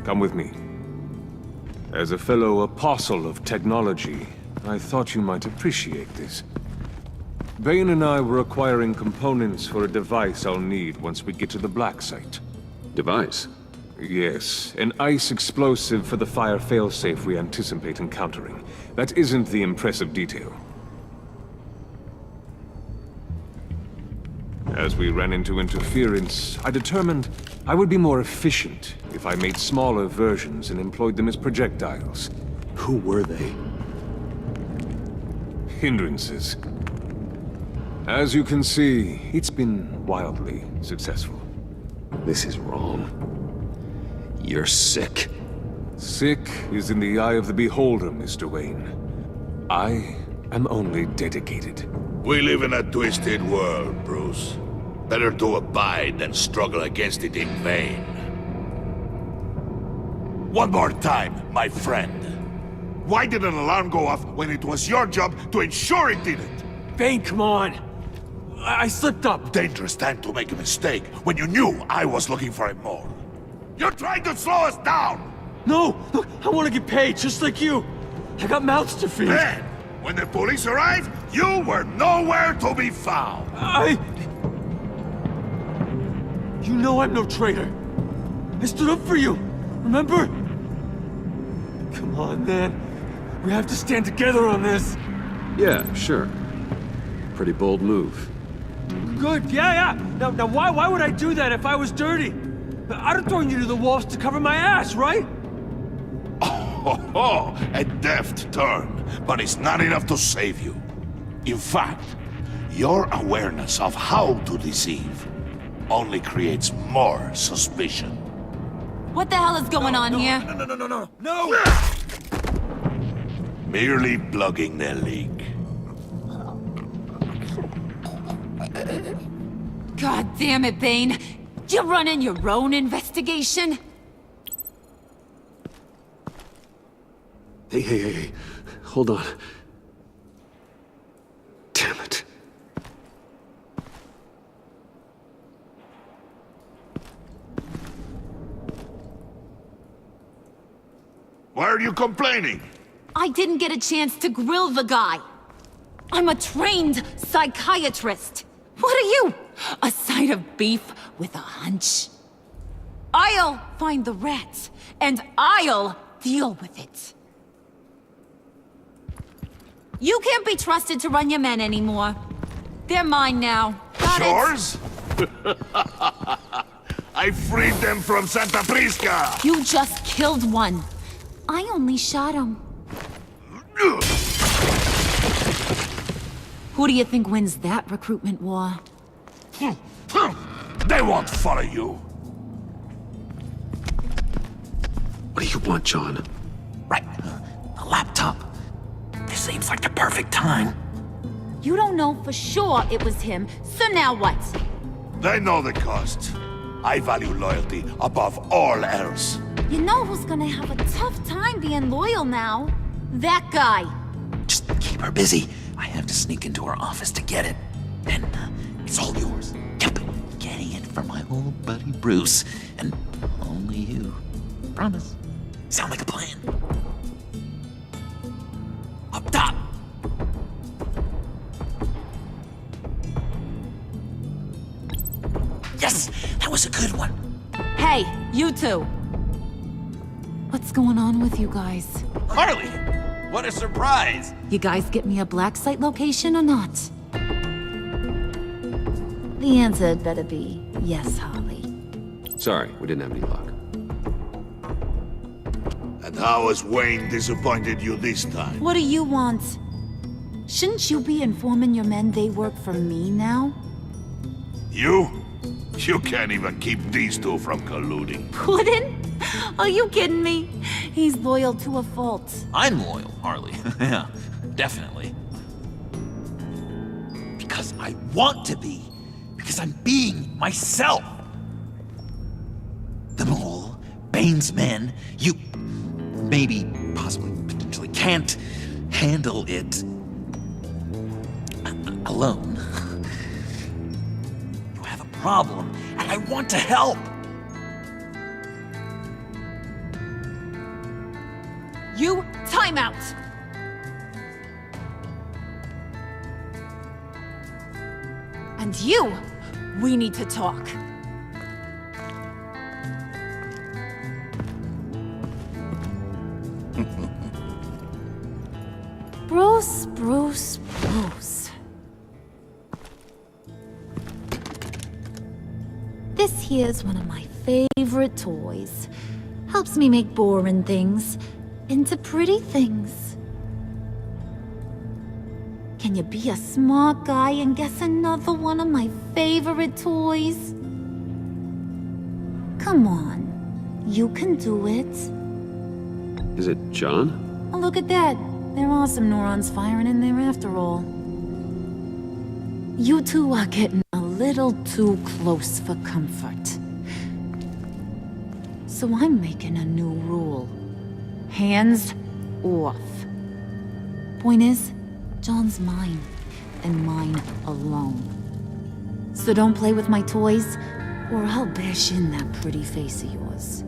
Come with me. As a fellow apostle of technology, I thought you might appreciate this. Bane and I were acquiring components for a device I'll need once we get to the Black Site. Device? Yes, an ice explosive for the fire failsafe we anticipate encountering. That isn't the impressive detail. As we ran into interference, I determined I would be more efficient if I made smaller versions and employed them as projectiles. Who were they? Hindrances. As you can see, it's been wildly successful. This is wrong. You're sick. Sick is in the eye of the beholder, Mr. Wayne. I am only dedicated. We live in a twisted world, Bruce. Better to abide than struggle against it in vain. One more time, my friend. Why did an alarm go off when it was your job to ensure it didn't? Bane, come on! I slipped up! Dangerous time to make a mistake when you knew I was looking for it more. You're trying to slow us down! No! Look, I want to get paid, just like you! I got mouths to feed! Then, when the police arrived, you were nowhere to be found! You know I'm no traitor! I stood up for you! Remember? Come on, man. We have to stand together on this! Yeah, sure. Pretty bold move. Good, yeah. Now why would I do that if I was dirty? I'd have thrown you to the wolves to cover my ass, right? Oh, a deft turn, but it's not enough to save you. In fact, your awareness of how to deceive only creates more suspicion. What the hell is going on here? No! Merely plugging the leak. God damn it, Bane. You're running your own investigation? Hey. Hold on. Damn it. Why are you complaining? I didn't get a chance to grill the guy. I'm a trained psychiatrist. What are you? A side of beef with a hunch? I'll find the rats, and I'll deal with it. You can't be trusted to run your men anymore. They're mine now. Got Yours? I freed them from Santa Prisca! it? You just killed one. I only shot him. Who do you think wins that recruitment war? They won't follow you. What do you want, John? Right. The laptop. This seems like the perfect time. You don't know for sure it was him, so now what? They know the cost. I value loyalty above all else. You know who's gonna have a tough time being loyal now? That guy. Just keep her busy. I have to sneak into her office to get it. Then it's all yours. Yep. Getting it from my old buddy Bruce. And only you. Promise. Sound like a plan? Up top! Yes! That was a good one. Hey, you two. What's going on with you guys? Harley! What a surprise! You guys get me a black site location or not? The answer had better be yes, Harley. Sorry, we didn't have any luck. And how has Wayne disappointed you this time? What do you want? Shouldn't you be informing your men they work for me now? You? You can't even keep these two from colluding. Puddin'? Are you kidding me? He's loyal to a fault. I'm loyal, Harley. Yeah, definitely. Because I want to be. Because I'm being myself. The mole, Bane's men, you maybe, possibly, potentially can't handle it alone. You have a problem, and I want to help. You, time out! And you, we need to talk. Bruce, Bruce, Bruce. This here's one of my favorite toys. Helps me make boring things into pretty things. Can you be a smart guy and guess another one of my favorite toys? Come on, you can do it. Is it John? Oh, look at that. There are some neurons firing in there after all. You two are getting a little too close for comfort. So I'm making a new rule. Hands off. Point is, John's mine, and mine alone. So don't play with my toys, or I'll bash in that pretty face of yours.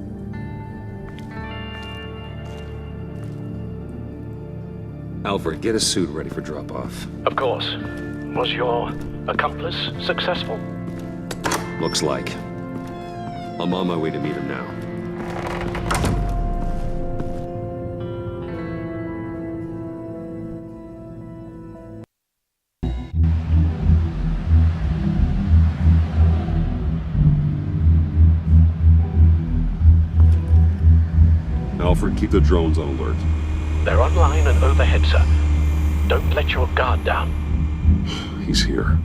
Alfred, get a suit ready for drop-off. Of course. Was your accomplice successful? Looks like. I'm on my way to meet him now. Alfred, keep the drones on alert. They're online and overhead, sir. Don't let your guard down. He's here.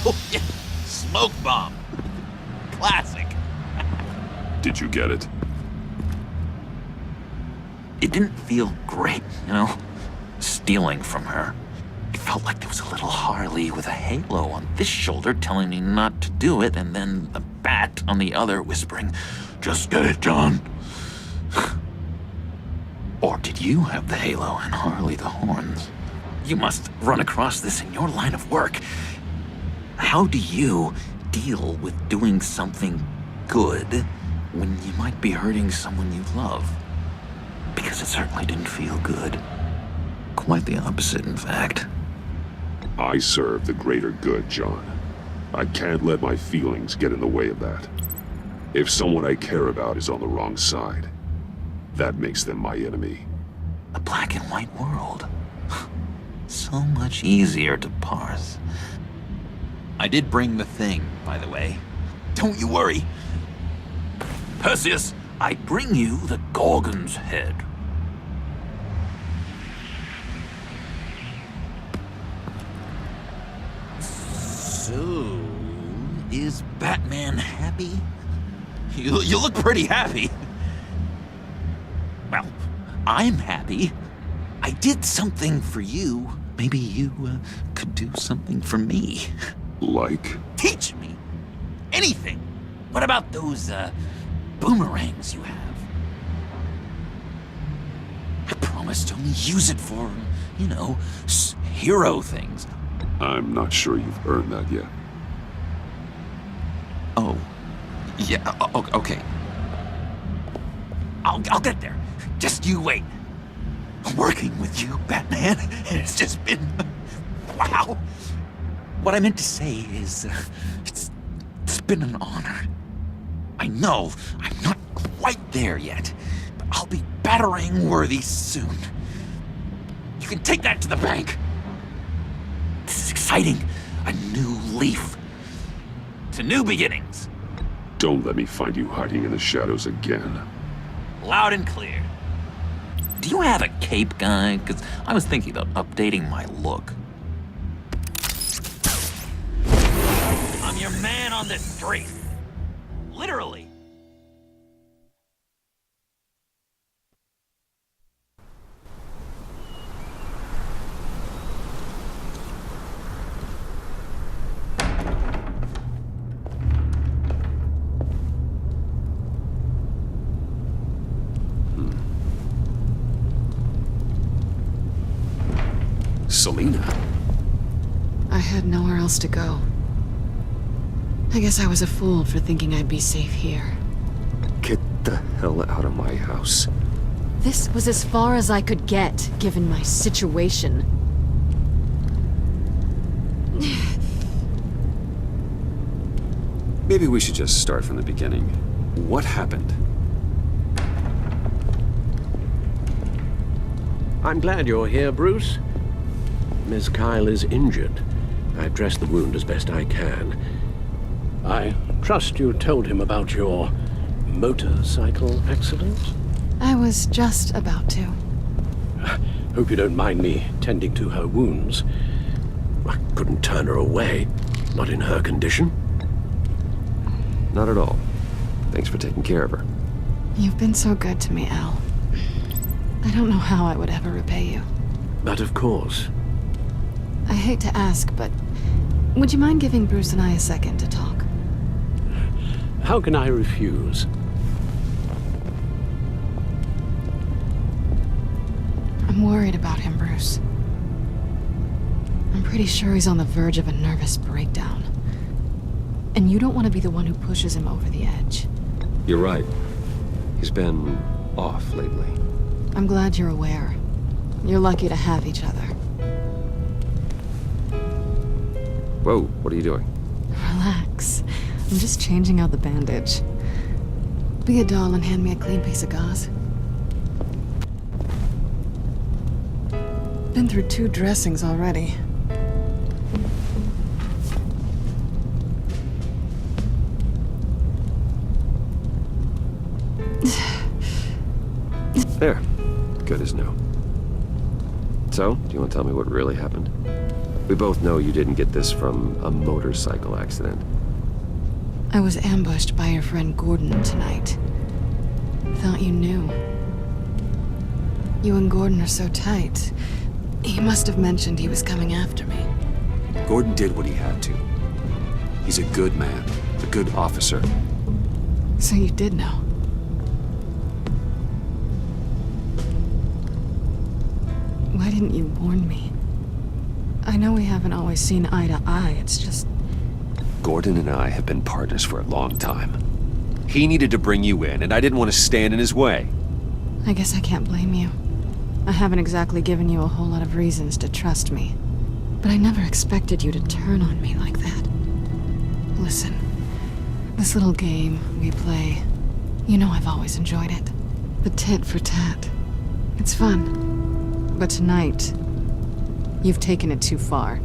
Oh, yeah. Smoke bomb. Classic. Did you get it? It didn't feel great, you know? Stealing from her. It felt like there was a little Harley with a halo on this shoulder telling me not to do it, and then the bat on the other whispering, "Just get it, John." Or did you have the halo and Harley the horns? You must run across this in your line of work. How do you deal with doing something good when you might be hurting someone you love? Because it certainly didn't feel good. Quite the opposite, in fact. I serve the greater good, John. I can't let my feelings get in the way of that. If someone I care about is on the wrong side, that makes them my enemy. A black and white world. So much easier to parse. I did bring the thing, by the way. Don't you worry. Perseus, I bring you the Gorgon's head. So, is Batman happy? You look pretty happy. Well, I'm happy. I did something for you. Maybe you could do something for me. Like? Teach me. Anything. What about those, boomerangs you have? I promise to only use it for, you know, hero things. I'm not sure you've earned that yet. Oh. Yeah, okay. I'll get there. Just you wait. Working with you, Batman, it's just been... wow. What I meant to say is, it's been an honor. I know I'm not quite there yet, but I'll be battering-worthy soon. You can take that to the bank. This is exciting. A new leaf. To new beginnings. Don't let me find you hiding in the shadows again. Loud and clear. Do you have a cape, guy? Because I was thinking about updating my look. I'm your man on the street. Literally. Selina. I had nowhere else to go. I guess I was a fool for thinking I'd be safe here. Get the hell out of my house. This was as far as I could get, given my situation. Maybe we should just start from the beginning. What happened? I'm glad you're here, Bruce. Miss Kyle is injured. I've dressed the wound as best I can. I trust you told him about your motorcycle accident? I was just about to. Hope you don't mind me tending to her wounds. I couldn't turn her away, not in her condition. Not at all. Thanks for taking care of her. You've been so good to me, Al. I don't know how I would ever repay you. But of course. I hate to ask, but would you mind giving Bruce and I a second to talk? How can I refuse? I'm worried about him, Bruce. I'm pretty sure he's on the verge of a nervous breakdown. And you don't want to be the one who pushes him over the edge. You're right. He's been off lately. I'm glad you're aware. You're lucky to have each other. Whoa, what are you doing? Relax. I'm just changing out the bandage. Be a doll and hand me a clean piece of gauze. Been through 2 dressings already. There. Good as new. So, do you want to tell me what really happened? We both know you didn't get this from a motorcycle accident. I was ambushed by your friend Gordon tonight. Thought you knew. You and Gordon are so tight. He must have mentioned he was coming after me. Gordon did what he had to. He's a good man, a good officer. So you did know. Why didn't you warn me? I know we haven't always seen eye to eye, it's just... Gordon and I have been partners for a long time. He needed to bring you in, and I didn't want to stand in his way. I guess I can't blame you. I haven't exactly given you a whole lot of reasons to trust me. But I never expected you to turn on me like that. Listen, this little game we play, you know I've always enjoyed it. The tit for tat. It's fun. But tonight, you've taken it too far.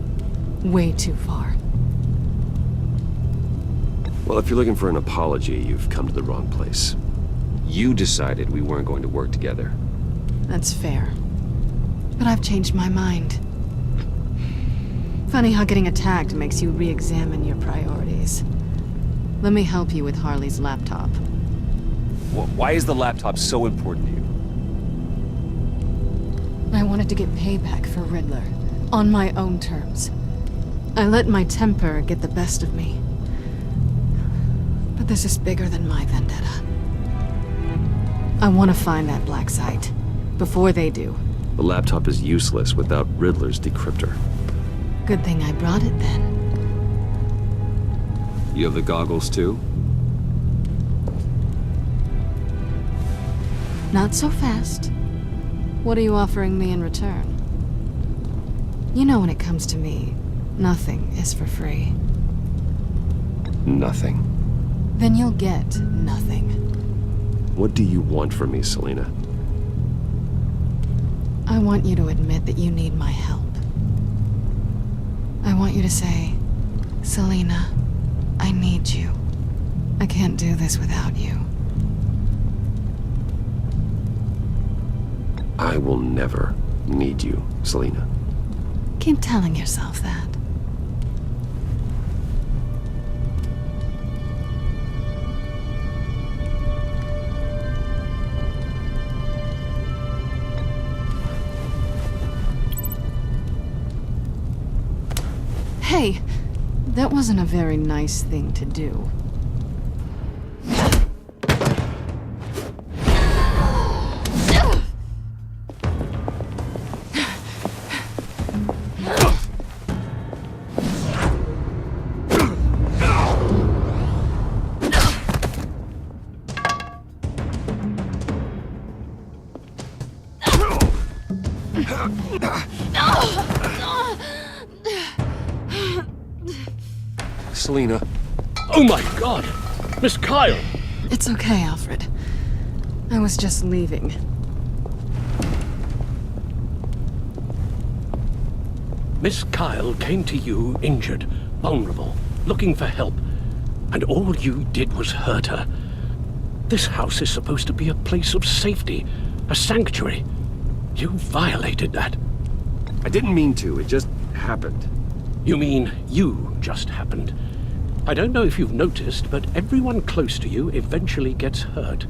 Way too far. Well, if you're looking for an apology, you've come to the wrong place. You decided we weren't going to work together. That's fair. But I've changed my mind. Funny how getting attacked makes you re-examine your priorities. Let me help you with Harley's laptop. Why is the laptop so important to you? I wanted to get payback for Riddler, on my own terms. I let my temper get the best of me. But this is bigger than my vendetta. I want to find that black site, before they do. The laptop is useless without Riddler's decryptor. Good thing I brought it then. You have the goggles too? Not so fast. What are you offering me in return? You know when it comes to me, nothing is for free. Nothing. Then you'll get nothing. What do you want from me, Selina? I want you to admit that you need my help. I want you to say, Selina, I need you. I can't do this without you. I will never need you, Selina. Keep telling yourself that. Hey, that wasn't a very nice thing to do. Selina. Oh my god! Miss Kyle! It's okay, Alfred. I was just leaving. Miss Kyle came to you injured, vulnerable, looking for help, and all you did was hurt her. This house is supposed to be a place of safety, a sanctuary. You violated that. I didn't mean to, it just happened. You mean you just happened? I don't know if you've noticed, but everyone close to you eventually gets hurt.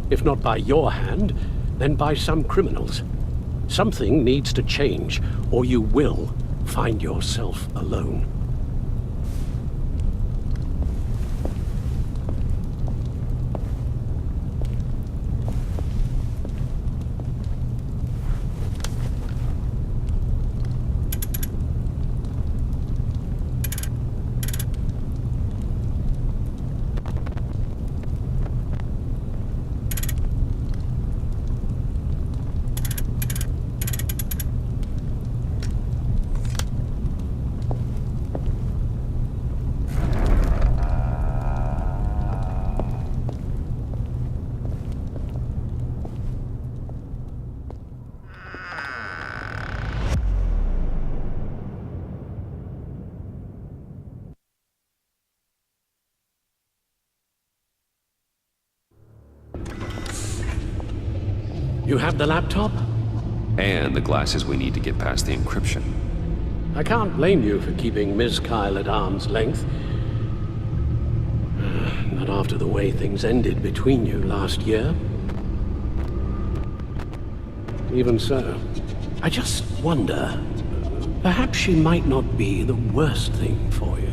If not by your hand, then by some criminals. Something needs to change, or you will find yourself alone. You have the laptop? And the glasses we need to get past the encryption. I can't blame you for keeping Ms. Kyle at arm's length. Not after the way things ended between you last year. Even so, I just wonder, perhaps she might not be the worst thing for you.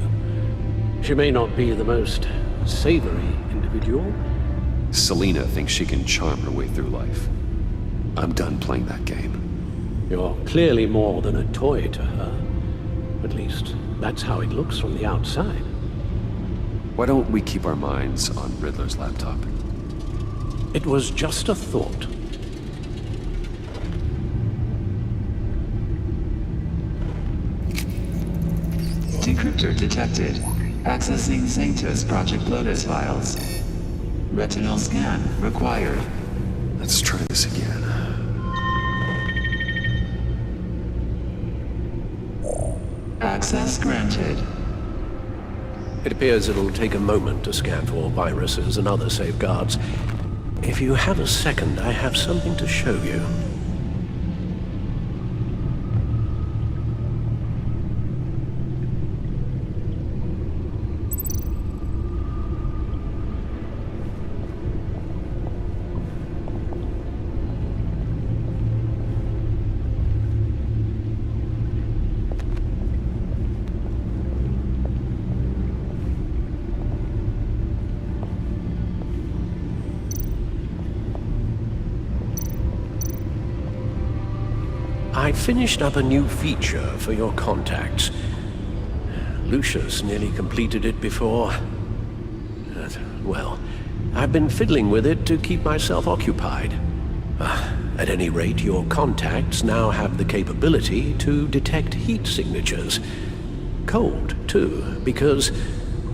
She may not be the most savory individual. Selina thinks she can charm her way through life. I'm done playing that game. You're clearly more than a toy to her. At least, that's how it looks from the outside. Why don't we keep our minds on Riddler's laptop? It was just a thought. Decryptor detected. Accessing Sanctus Project Lotus files. Retinal scan required. Let's try this again. Access granted. It appears it'll take a moment to scan for viruses and other safeguards. If you have a second, I have something to show you. I finished up a new feature for your contacts. Lucius nearly completed it before. Well, I've been fiddling with it to keep myself occupied. At any rate, your contacts now have the capability to detect heat signatures. Cold, too, because,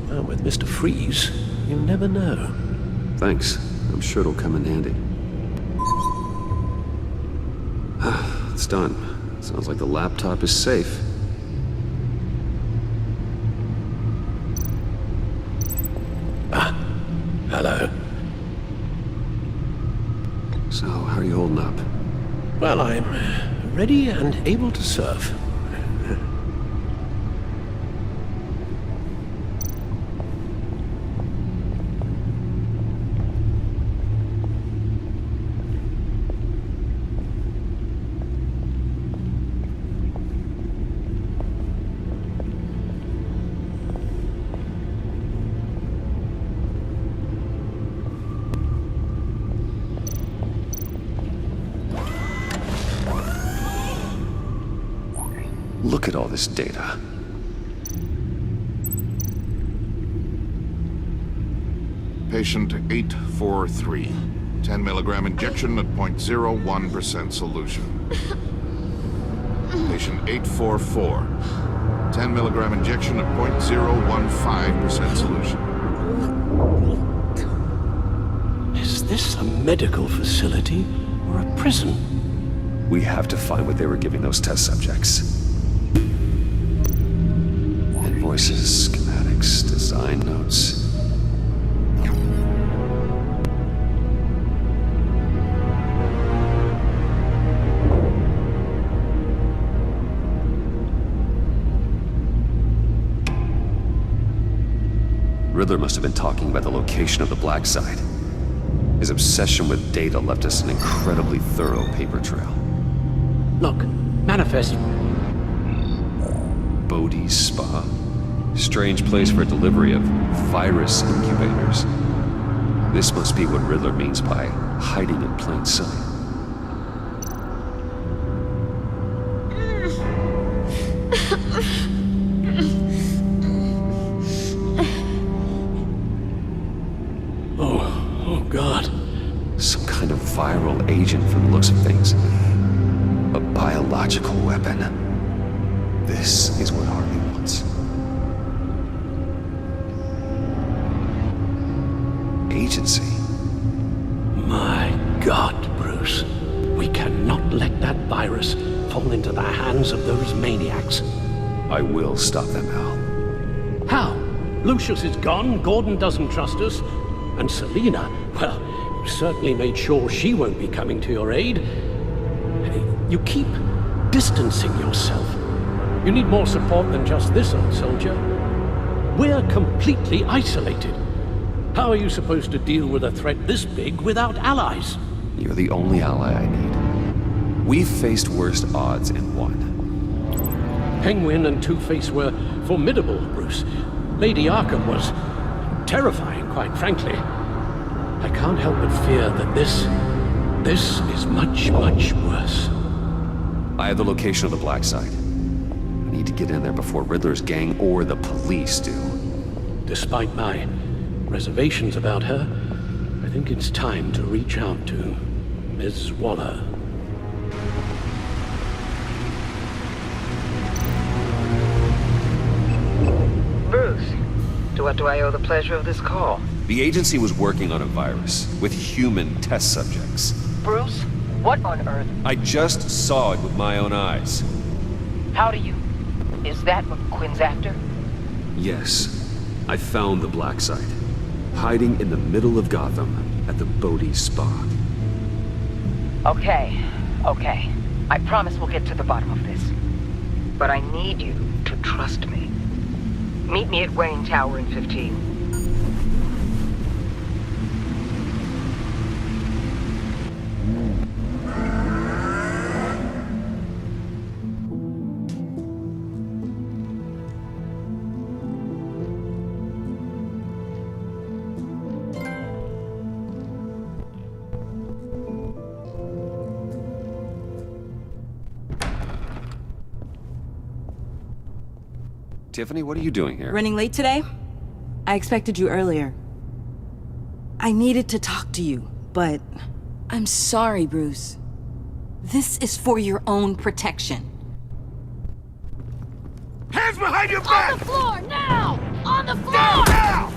well, with Mr. Freeze, you never know. Thanks. I'm sure it'll come in handy. It's done. Sounds like the laptop is safe. Hello. So, how are you holding up? Well, I'm ready and able to serve. Look at all this data. Patient 843. 10 milligram injection at 0.01% solution. Patient 844. 10 milligram injection of 0.015% solution. Is this a medical facility or a prison? We have to find what they were giving those test subjects. Invoices, schematics, design notes. Riddler must have been talking about the location of the black site. His obsession with data left us an incredibly thorough paper trail. Look, manifest. Bodhi's Spa? Strange place for delivery of virus incubators. This must be what Riddler means by hiding in plain sight. Oh God. Some kind of viral agent from the looks of things. A biological weapon. This is what Harvey wants. Agency. My God, Bruce. We cannot let that virus fall into the hands of those maniacs. I will stop them, Al. How? Lucius is gone, Gordon doesn't trust us, and Selina, well, you certainly made sure she won't be coming to your aid. You keep distancing yourself. You need more support than just this old soldier. We're completely isolated. How are you supposed to deal with a threat this big without allies? You're the only ally I need. We've faced worse odds and won. Penguin and Two-Face were formidable, Bruce. Lady Arkham was terrifying, quite frankly. I can't help but fear that this is much, much worse. I have the location of the black site. I need to get in there before Riddler's gang or the police do. Despite my reservations about her, I think it's time to reach out to Ms. Waller. Bruce, to what do I owe the pleasure of this call? The agency was working on a virus with human test subjects. Bruce, what on earth? I just saw it with my own eyes. How do you? Is that what Quinn's after? Yes, I found the black site, hiding in the middle of Gotham at the Bodhi Spa. Okay. I promise we'll get to the bottom of this. But I need you to trust me. Meet me at Wayne Tower in 15. Tiffany, what are you doing here? Running late today? I expected you earlier. I needed to talk to you, but I'm sorry, Bruce. This is for your own protection. Hands behind your back! On the floor, now! On the floor! Down, now!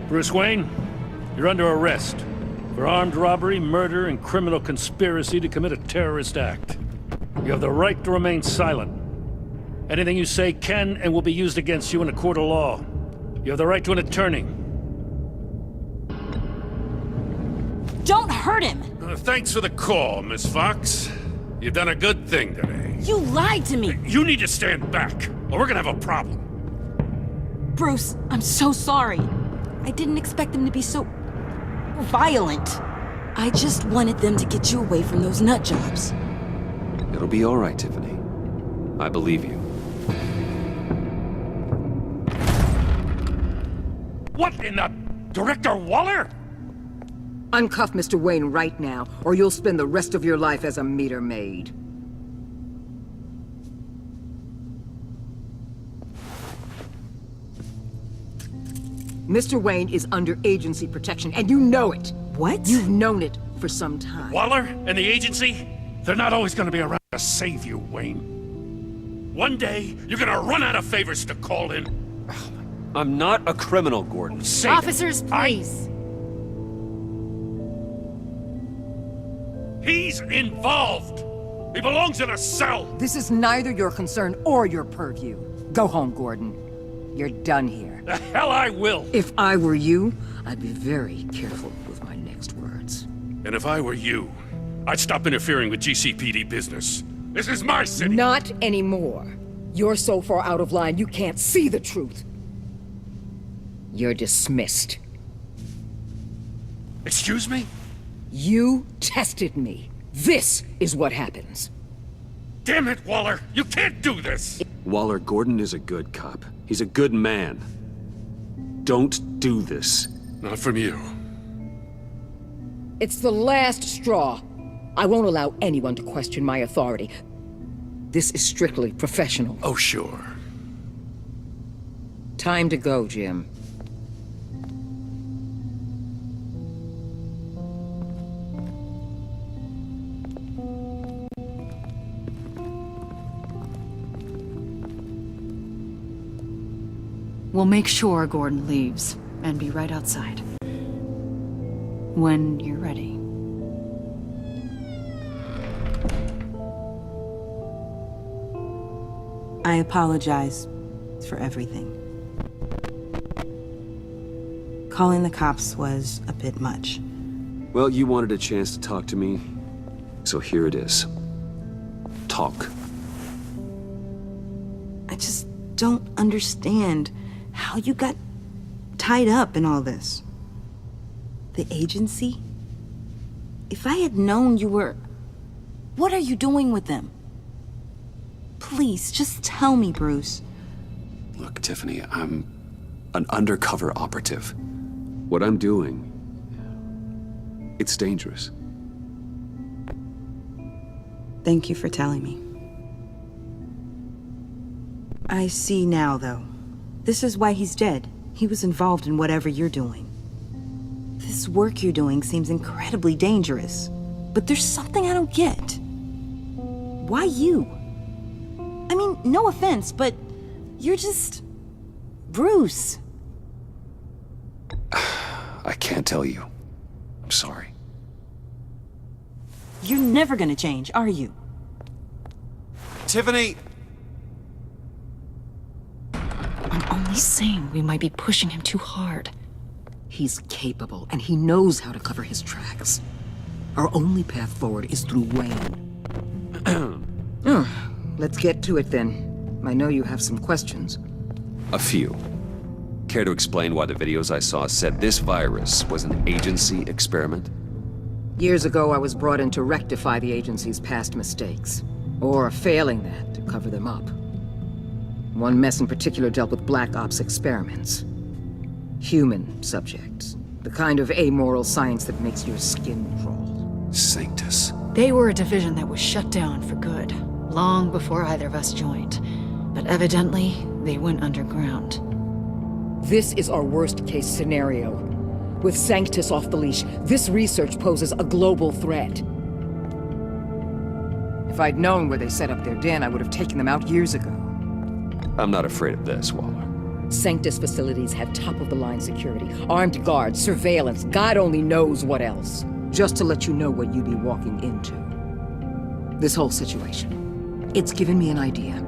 Bruce Wayne, you're under arrest for armed robbery, murder, and criminal conspiracy to commit a terrorist act. You have the right to remain silent. Anything you say can and will be used against you in a court of law. You have the right to an attorney. Don't hurt him! Thanks for the call, Miss Fox. You've done a good thing today. You lied to me! You need to stand back, or we're gonna have a problem. Bruce, I'm so sorry. I didn't expect them to be so violent. I just wanted them to get you away from those nut jobs. It'll be all right, Tiffany. I believe you. What in the... Director Waller? Uncuff Mr. Wayne right now, or you'll spend the rest of your life as a meter maid. Mr. Wayne is under agency protection, and you know it. What? You've known it for some time. Waller and the agency, they're not always gonna be around to save you, Wayne. One day, you're gonna run out of favors to call in. I'm not a criminal, Gordon. Officers, please. He's involved! He belongs in a cell! This is neither your concern or your purview. Go home, Gordon. You're done here. The hell I will! If I were you, I'd be very careful with my next words. And if I were you, I'd stop interfering with GCPD business. This is my city! Not anymore. You're so far out of line, you can't see the truth. You're dismissed. Excuse me? You tested me. This is what happens. Damn it, Waller! You can't do this! Waller, Gordon is a good cop. He's a good man. Don't do this. Not from you. It's the last straw. I won't allow anyone to question my authority. This is strictly professional. Oh, sure. Time to go, Jim. We'll make sure Gordon leaves, and be right outside. When you're ready. I apologize for everything. Calling the cops was a bit much. Well, you wanted a chance to talk to me, so here it is. Talk. I just don't understand how you got tied up in all this. The agency? If I had known you were... What are you doing with them? Please, just tell me, Bruce. Look, Tiffany, I'm an undercover operative. What I'm doing, it's dangerous. Thank you for telling me. I see now, though. This is why he's dead. He was involved in whatever you're doing. This work you're doing seems incredibly dangerous. But there's something I don't get. Why you? I mean, no offense, but you're just... Bruce. I can't tell you. I'm sorry. You're never gonna change, are you? Tiffany! I'm only saying we might be pushing him too hard. He's capable, and he knows how to cover his tracks. Our only path forward is through Wayne. Let's get to it then. I know you have some questions. A few. Care to explain why the videos I saw said this virus was an agency experiment? Years ago, I was brought in to rectify the agency's past mistakes. Or failing that, to cover them up. One mess in particular dealt with Black Ops experiments. Human subjects. The kind of amoral science that makes your skin crawl. Sanctus. They were a division that was shut down for good, long before either of us joined. But evidently, they went underground. This is our worst-case scenario. With Sanctus off the leash, this research poses a global threat. If I'd known where they set up their den, I would have taken them out years ago. I'm not afraid of this, Waller. Sanctus facilities have top-of-the-line security, armed guards, surveillance, God only knows what else. Just to let you know what you'd be walking into. This whole situation, it's given me an idea.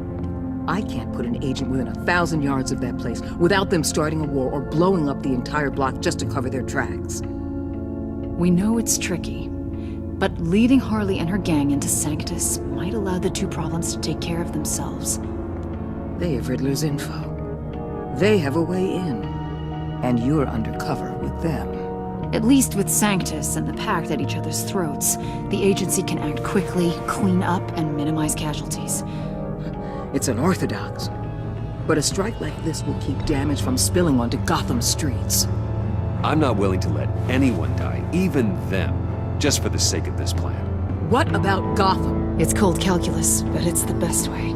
I can't put an agent within 1,000 yards of that place without them starting a war or blowing up the entire block just to cover their tracks. We know it's tricky, but leading Harley and her gang into Sanctus might allow the two problems to take care of themselves. They have Riddler's info. They have a way in. And you're undercover with them. At least with Sanctus and the Pact at each other's throats, the agency can act quickly, clean up, and minimize casualties. It's unorthodox. But a strike like this will keep damage from spilling onto Gotham streets. I'm not willing to let anyone die, even them, just for the sake of this plan. What about Gotham? It's cold calculus, but it's the best way.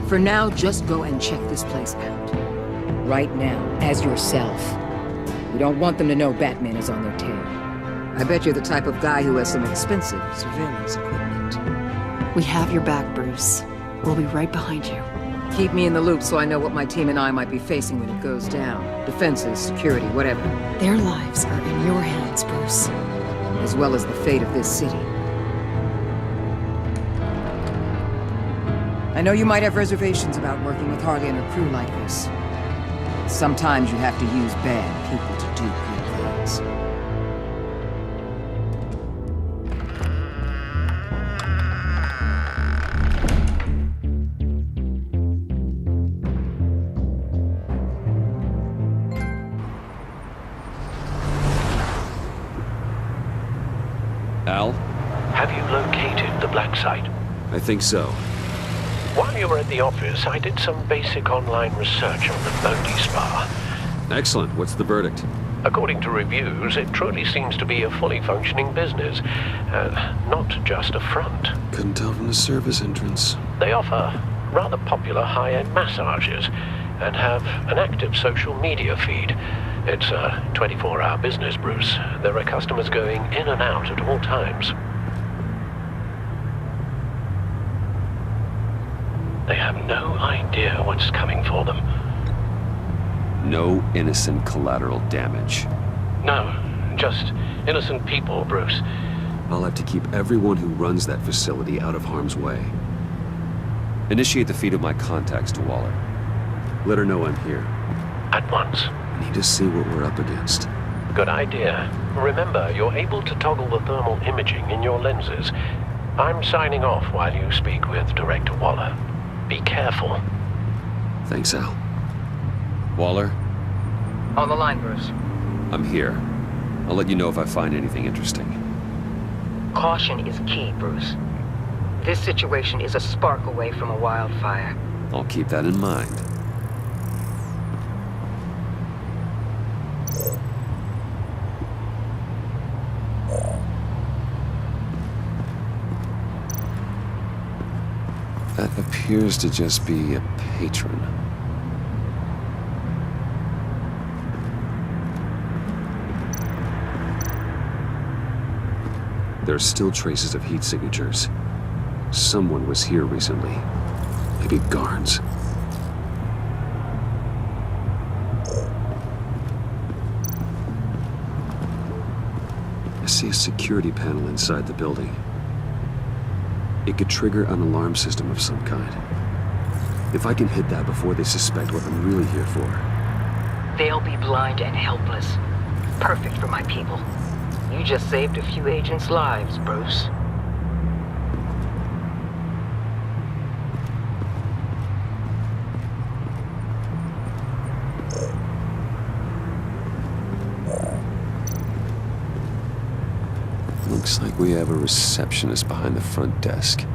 For now, just go and check this place out. right now, as yourself. You don't want them to know Batman is on their tail. I bet you're the type of guy who has some expensive surveillance equipment. We have your back, Bruce. We'll be right behind you. Keep me in the loop so I know what my team and I might be facing when it goes down. Defenses, security, whatever. Their lives are in your hands, Bruce. As well as the fate of this city. I know you might have reservations about working with Harley and her crew like this. Sometimes you have to use bad people to do good things. Al? Have you located the black site? I think so. While you were at the office, I did some basic online research on the Bodhi Spa. Excellent. What's the verdict? According to reviews, it truly seems to be a fully functioning business, not just a front. Couldn't tell from the service entrance. They offer rather popular high-end massages and have an active social media feed. It's a 24-hour business, Bruce. There are customers going in and out at all times. They have no idea what's coming for them. No innocent collateral damage. No, just innocent people, Bruce. I'll have to keep everyone who runs that facility out of harm's way. Initiate the feed of my contacts to Waller. Let her know I'm here. At once. I need to see what we're up against. Good idea. Remember, you're able to toggle the thermal imaging in your lenses. I'm signing off while you speak with Director Waller. Be careful. Thanks, Al. Waller? On the line, Bruce. I'm here. I'll let you know if I find anything interesting. Caution is key, Bruce. This situation is a spark away from a wildfire. I'll keep that in mind. That appears to just be a patron. There are still traces of heat signatures. Someone was here recently. Maybe guards. I see a security panel inside the building. It could trigger an alarm system of some kind. If I can hit that before they suspect what I'm really here for. They'll be blind and helpless. Perfect for my people. You just saved a few agents' lives, Bruce. Looks like we have a receptionist behind the front desk.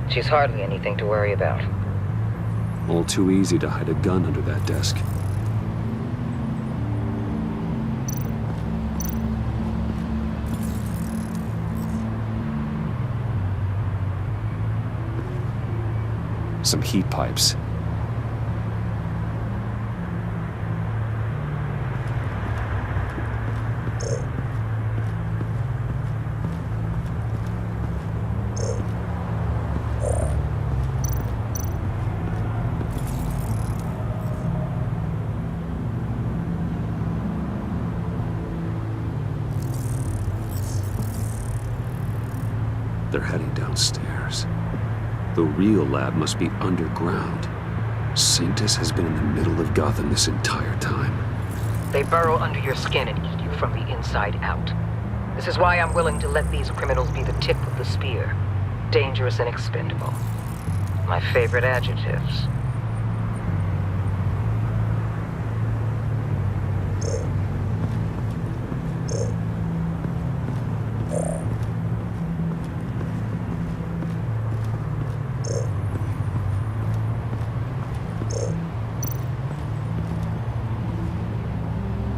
She's hardly anything to worry about. All too easy to hide a gun under that desk. Some heat pipes. They're heading downstairs. The real lab must be underground. Sanctus has been in the middle of Gotham this entire time. They burrow under your skin and eat you from the inside out. This is why I'm willing to let these criminals be the tip of the spear. Dangerous and expendable. My favorite adjectives.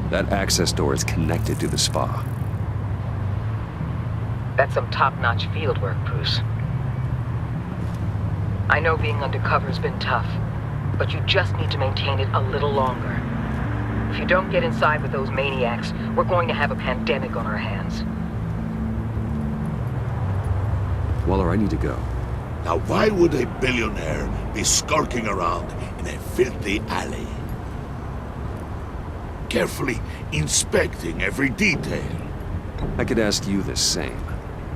That access door is connected to the spa. That's some top-notch fieldwork, Bruce. I know being undercover's been tough, but you just need to maintain it a little longer. If you don't get inside with those maniacs, we're going to have a pandemic on our hands. Waller, I need to go. Now why would a billionaire be skulking around in a filthy alley? Carefully inspecting every detail. I could ask you the same.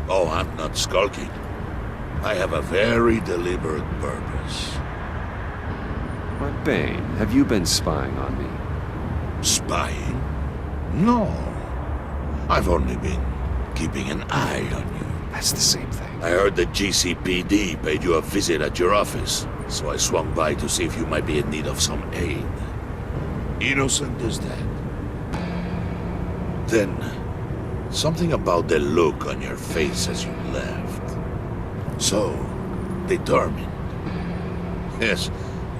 Oh, I'm not skulking. I have a very deliberate purpose. Why, Bane, have you been spying on me? Spying? No. I've only been keeping an eye on you. That's the same thing. I heard the GCPD paid you a visit at your office, so I swung by to see if you might be in need of some aid. Innocent as that. Then, something about the look on your face as you left. So, determined. Yes,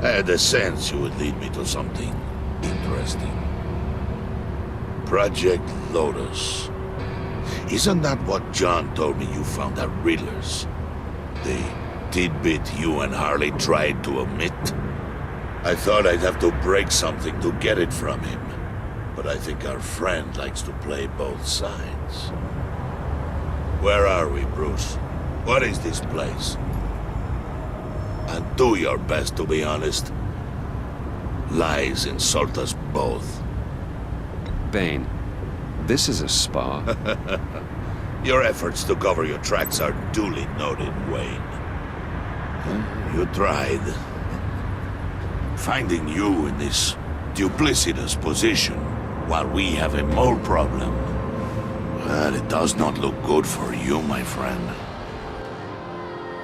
I had a sense you would lead me to something interesting. Project Lotus. Isn't that what John told me you found at Riddler's? The tidbit you and Harley tried to omit? I thought I'd have to break something to get it from him. But I think our friend likes to play both sides. Where are we, Bruce? What is this place? And do your best to be honest. Lies insult us both. Bane, this is a spa. Your efforts to cover your tracks are duly noted, Wayne. You tried. Finding you in this duplicitous position while we have a mole problem. Well, it does not look good for you, my friend.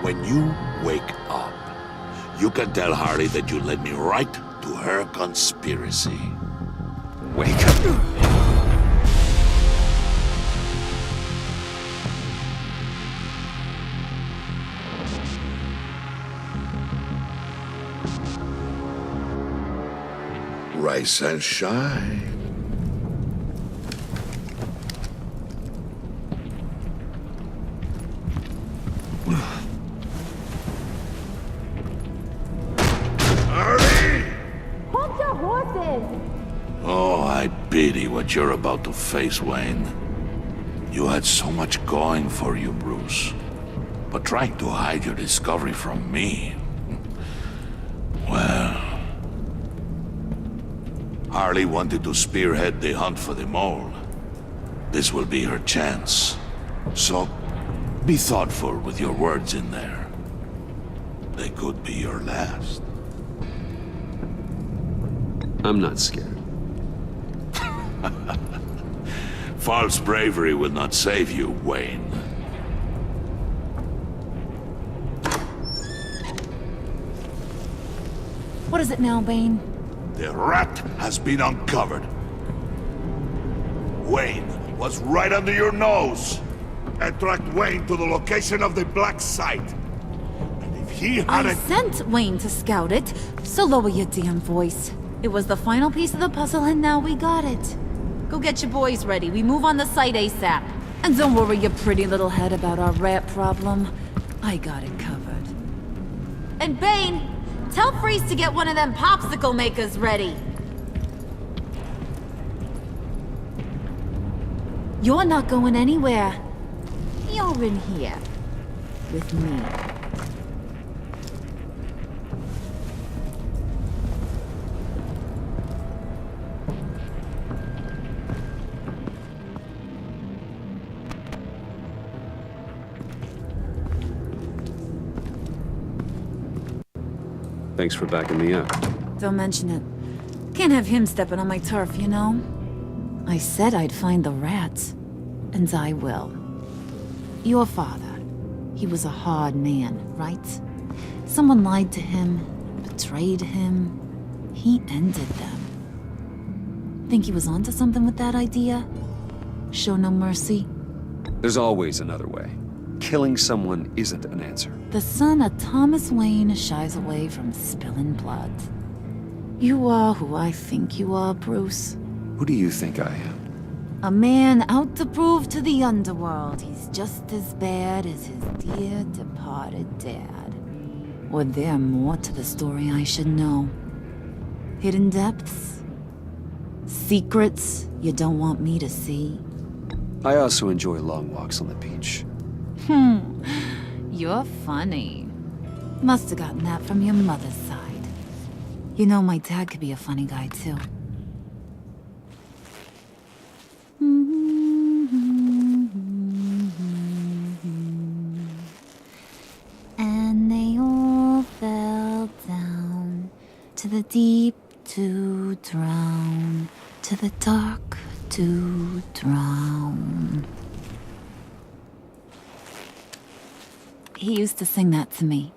When you wake up, you can tell Harley that you led me right to her conspiracy. Wake up. Rise and shine. Hold your horses! Oh, I pity what you're about to face, Wayne. You had so much going for you, Bruce. But trying to hide your discovery from me... Well... Harley wanted to spearhead the hunt for the mole. This will be her chance. So, be thoughtful with your words in there. They could be your last. I'm not scared. False bravery will not save you, Wayne. What is it now, Bane? The rat has been uncovered. Wayne was right under your nose. And tracked Wayne to the location of the black site. And if he I hadn't... sent Wayne to scout it, so lower your damn voice. It was the final piece of the puzzle and now we got it. Go get your boys ready. We move on the site ASAP. And don't worry your pretty little head about our rat problem. I got it covered. And Bane, tell Freeze to get one of them popsicle makers ready. You're not going anywhere. You're in here. With me. Thanks for backing me up. Don't mention it. Can't have him stepping on my turf, you know? I said I'd find the rats. And I will. Your father, he was a hard man, right? Someone lied to him, betrayed him. He ended them. Think he was onto something with that idea? Show no mercy? There's always another way. Killing someone isn't an answer. The son of Thomas Wayne shies away from spilling blood. You are who I think you are, Bruce. Who do you think I am? A man out to prove to the underworld he's just as bad as his dear departed dad. Or there more to the story I should know? Hidden depths? Secrets you don't want me to see. I also enjoy long walks on the beach. You're funny. Must have gotten that from your mother's side. You know, my dad could be a funny guy, too. And they all fell down to the deep to drown, to the dark to drown. He used to sing that to me.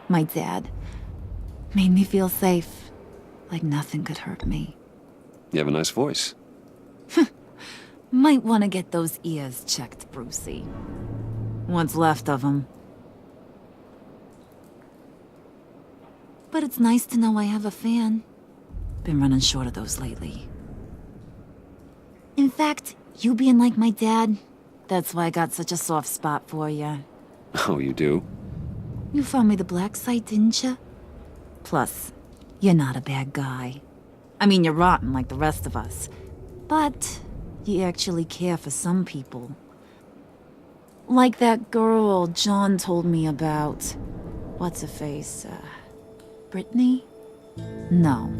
My dad. Made me feel safe. Like nothing could hurt me. You have a nice voice. Might want to get those ears checked, Brucey. What's left of them. But it's nice to know I have a fan. Been running short of those lately. In fact, you being like my dad, that's why I got such a soft spot for you. Oh, you do? You found me the black site, didn't you? Plus, you're not a bad guy. I mean, you're rotten like the rest of us. But you actually care for some people. Like that girl John told me about. What's her face? Brittany? No.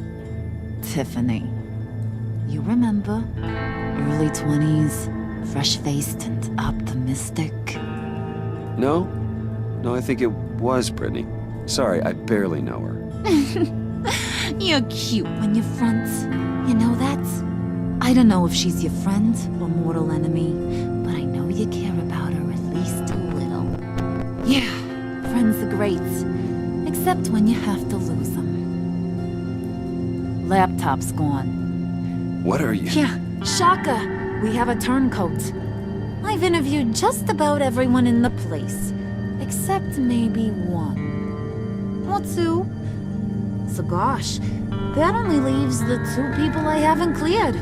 Tiffany. You remember? Early 20s, fresh-faced and optimistic. No? No, I think it was Brittany. Sorry, I barely know her. You're cute when you front. You know that? I don't know if she's your friend or mortal enemy, but I know you care about her at least a little. Yeah, friends are great. Except when you have to lose them. Laptop's gone. What are you? Yeah, shocker. We have a turncoat. I've interviewed just about everyone in the place. Except maybe one. Or two. So gosh, that only leaves the two people I haven't cleared.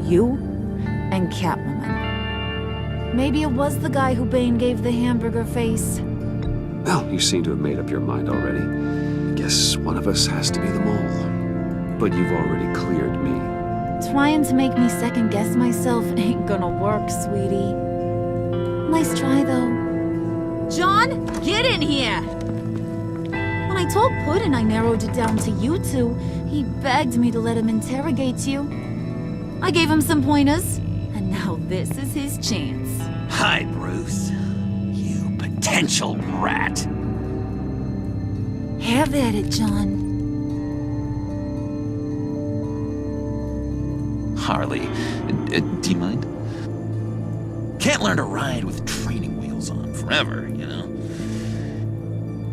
You and Catwoman. Maybe it was the guy who Bane gave the hamburger face. Well, you seem to have made up your mind already. Guess one of us has to be the mole. But you've already cleared me. Trying to make me second-guess myself ain't gonna work, sweetie. Nice try, though. John, get in here! When I told Puddin' I narrowed it down to you two, he begged me to let him interrogate you. I gave him some pointers, and now this is his chance. Hi, Bruce. You potential rat. Have at it, John. Harley, do you mind? Can't learn to ride with training wheels on forever, you know?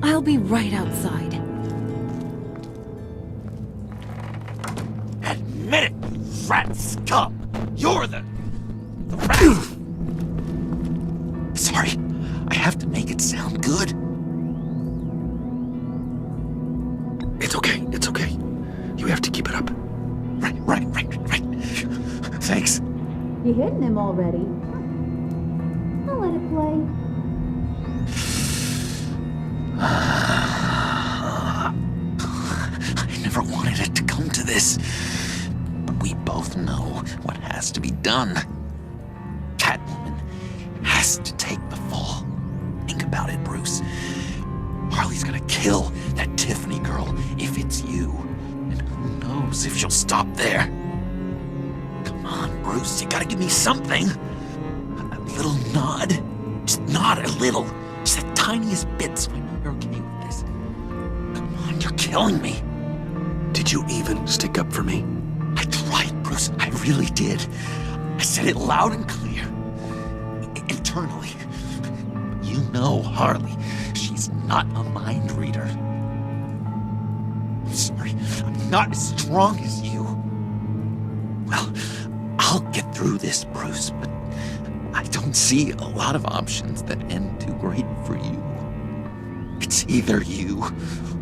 I'll be right outside. Admit it, you rat scum! You're the rat! Sorry, I have to make it sound good. It's okay, it's okay. You have to keep it up. Right. Thanks. You hitting him already? I'll let it play. I never wanted it to come to this. But we both know what has to be done. Catwoman has to take the fall. Think about it, Bruce. Harley's gonna kill that Tiffany girl if it's you. And who knows if she'll stop there. Come on, Bruce, you gotta give me something. A little nod. Just nod a little. Just the tiniest bit so I know you're okay with this. Come on, you're killing me. Did you even stick up for me? I tried, Bruce. I really did. I said it loud and clear. Internally. But you know Harley. She's not a mind reader. I'm sorry. I'm not as strong as you. Well, I'll get through this, Bruce, but I don't see a lot of options that end too great for you. It's either you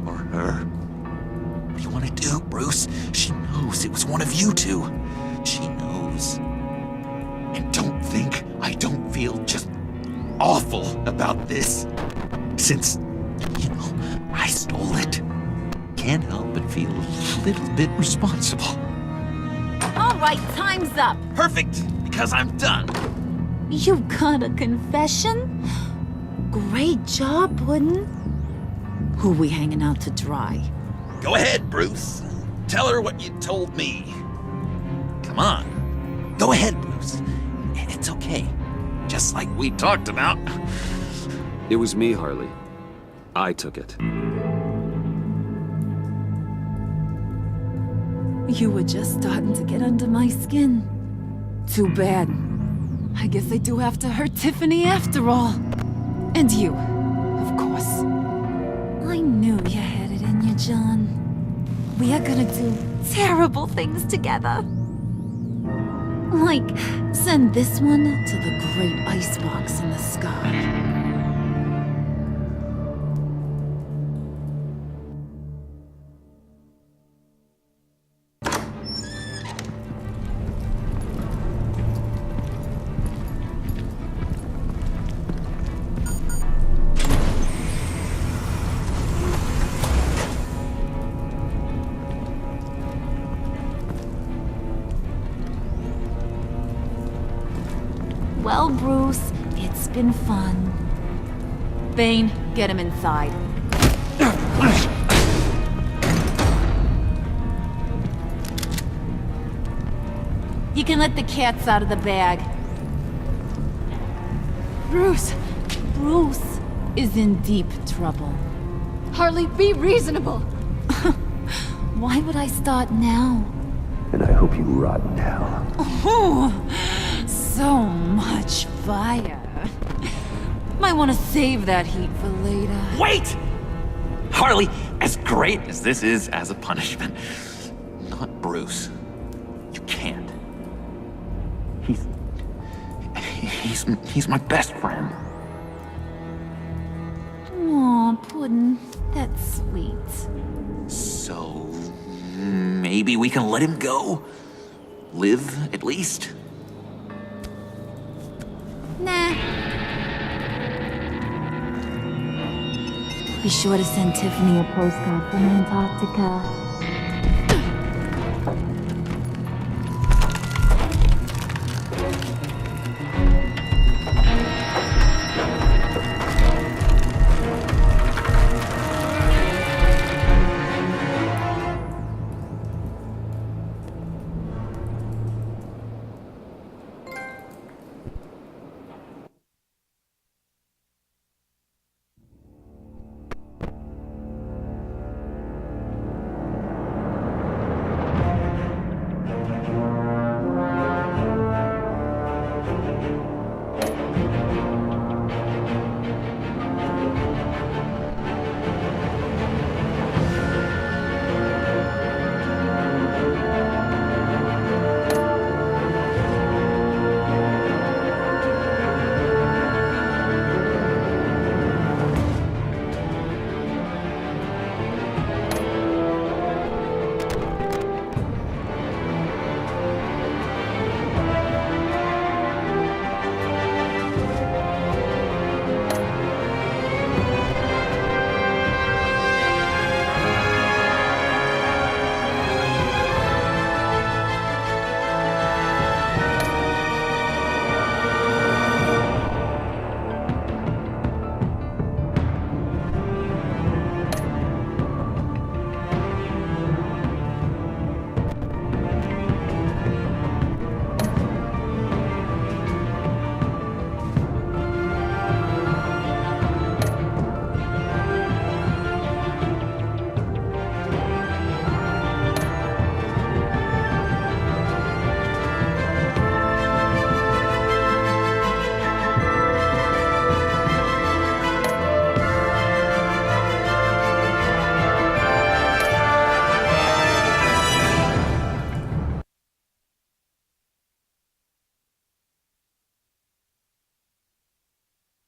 or her. What do you want to do, Bruce? She knows it was one of you two. She knows. And don't think I don't feel just awful about this. Since, you know, I stole it. Can't help but feel a little bit responsible. right, time's up. Perfect, because I'm done. You got a confession? Great job, Puddin'. Who we hanging out to dry? Go ahead, Bruce. Tell her what you told me. Come on. Go ahead, Bruce. It's okay. Just like we talked about. It was me, Harley. I took it. You were just starting to get under my skin. Too bad. I guess I do have to hurt Tiffany after all. And you, of course. I knew you had it in you, John. We are gonna do terrible things together. Like, send this one to the great icebox in the sky. Well, Bruce, it's been fun. Bane, get him inside. You can let the cats out of the bag. Bruce! Bruce is in deep trouble. Harley, be reasonable! Why would I start now? And I hope you rot in hell. Oh, so much fire. Might want to save that heat for later. Wait! Harley, as great as this is as a punishment, not Bruce. You can't. He's my best friend. Aw, Puddin', that's sweet. So, maybe we can let him go? Live, at least? Nah. Be sure to send Tiffany a postcard from Antarctica.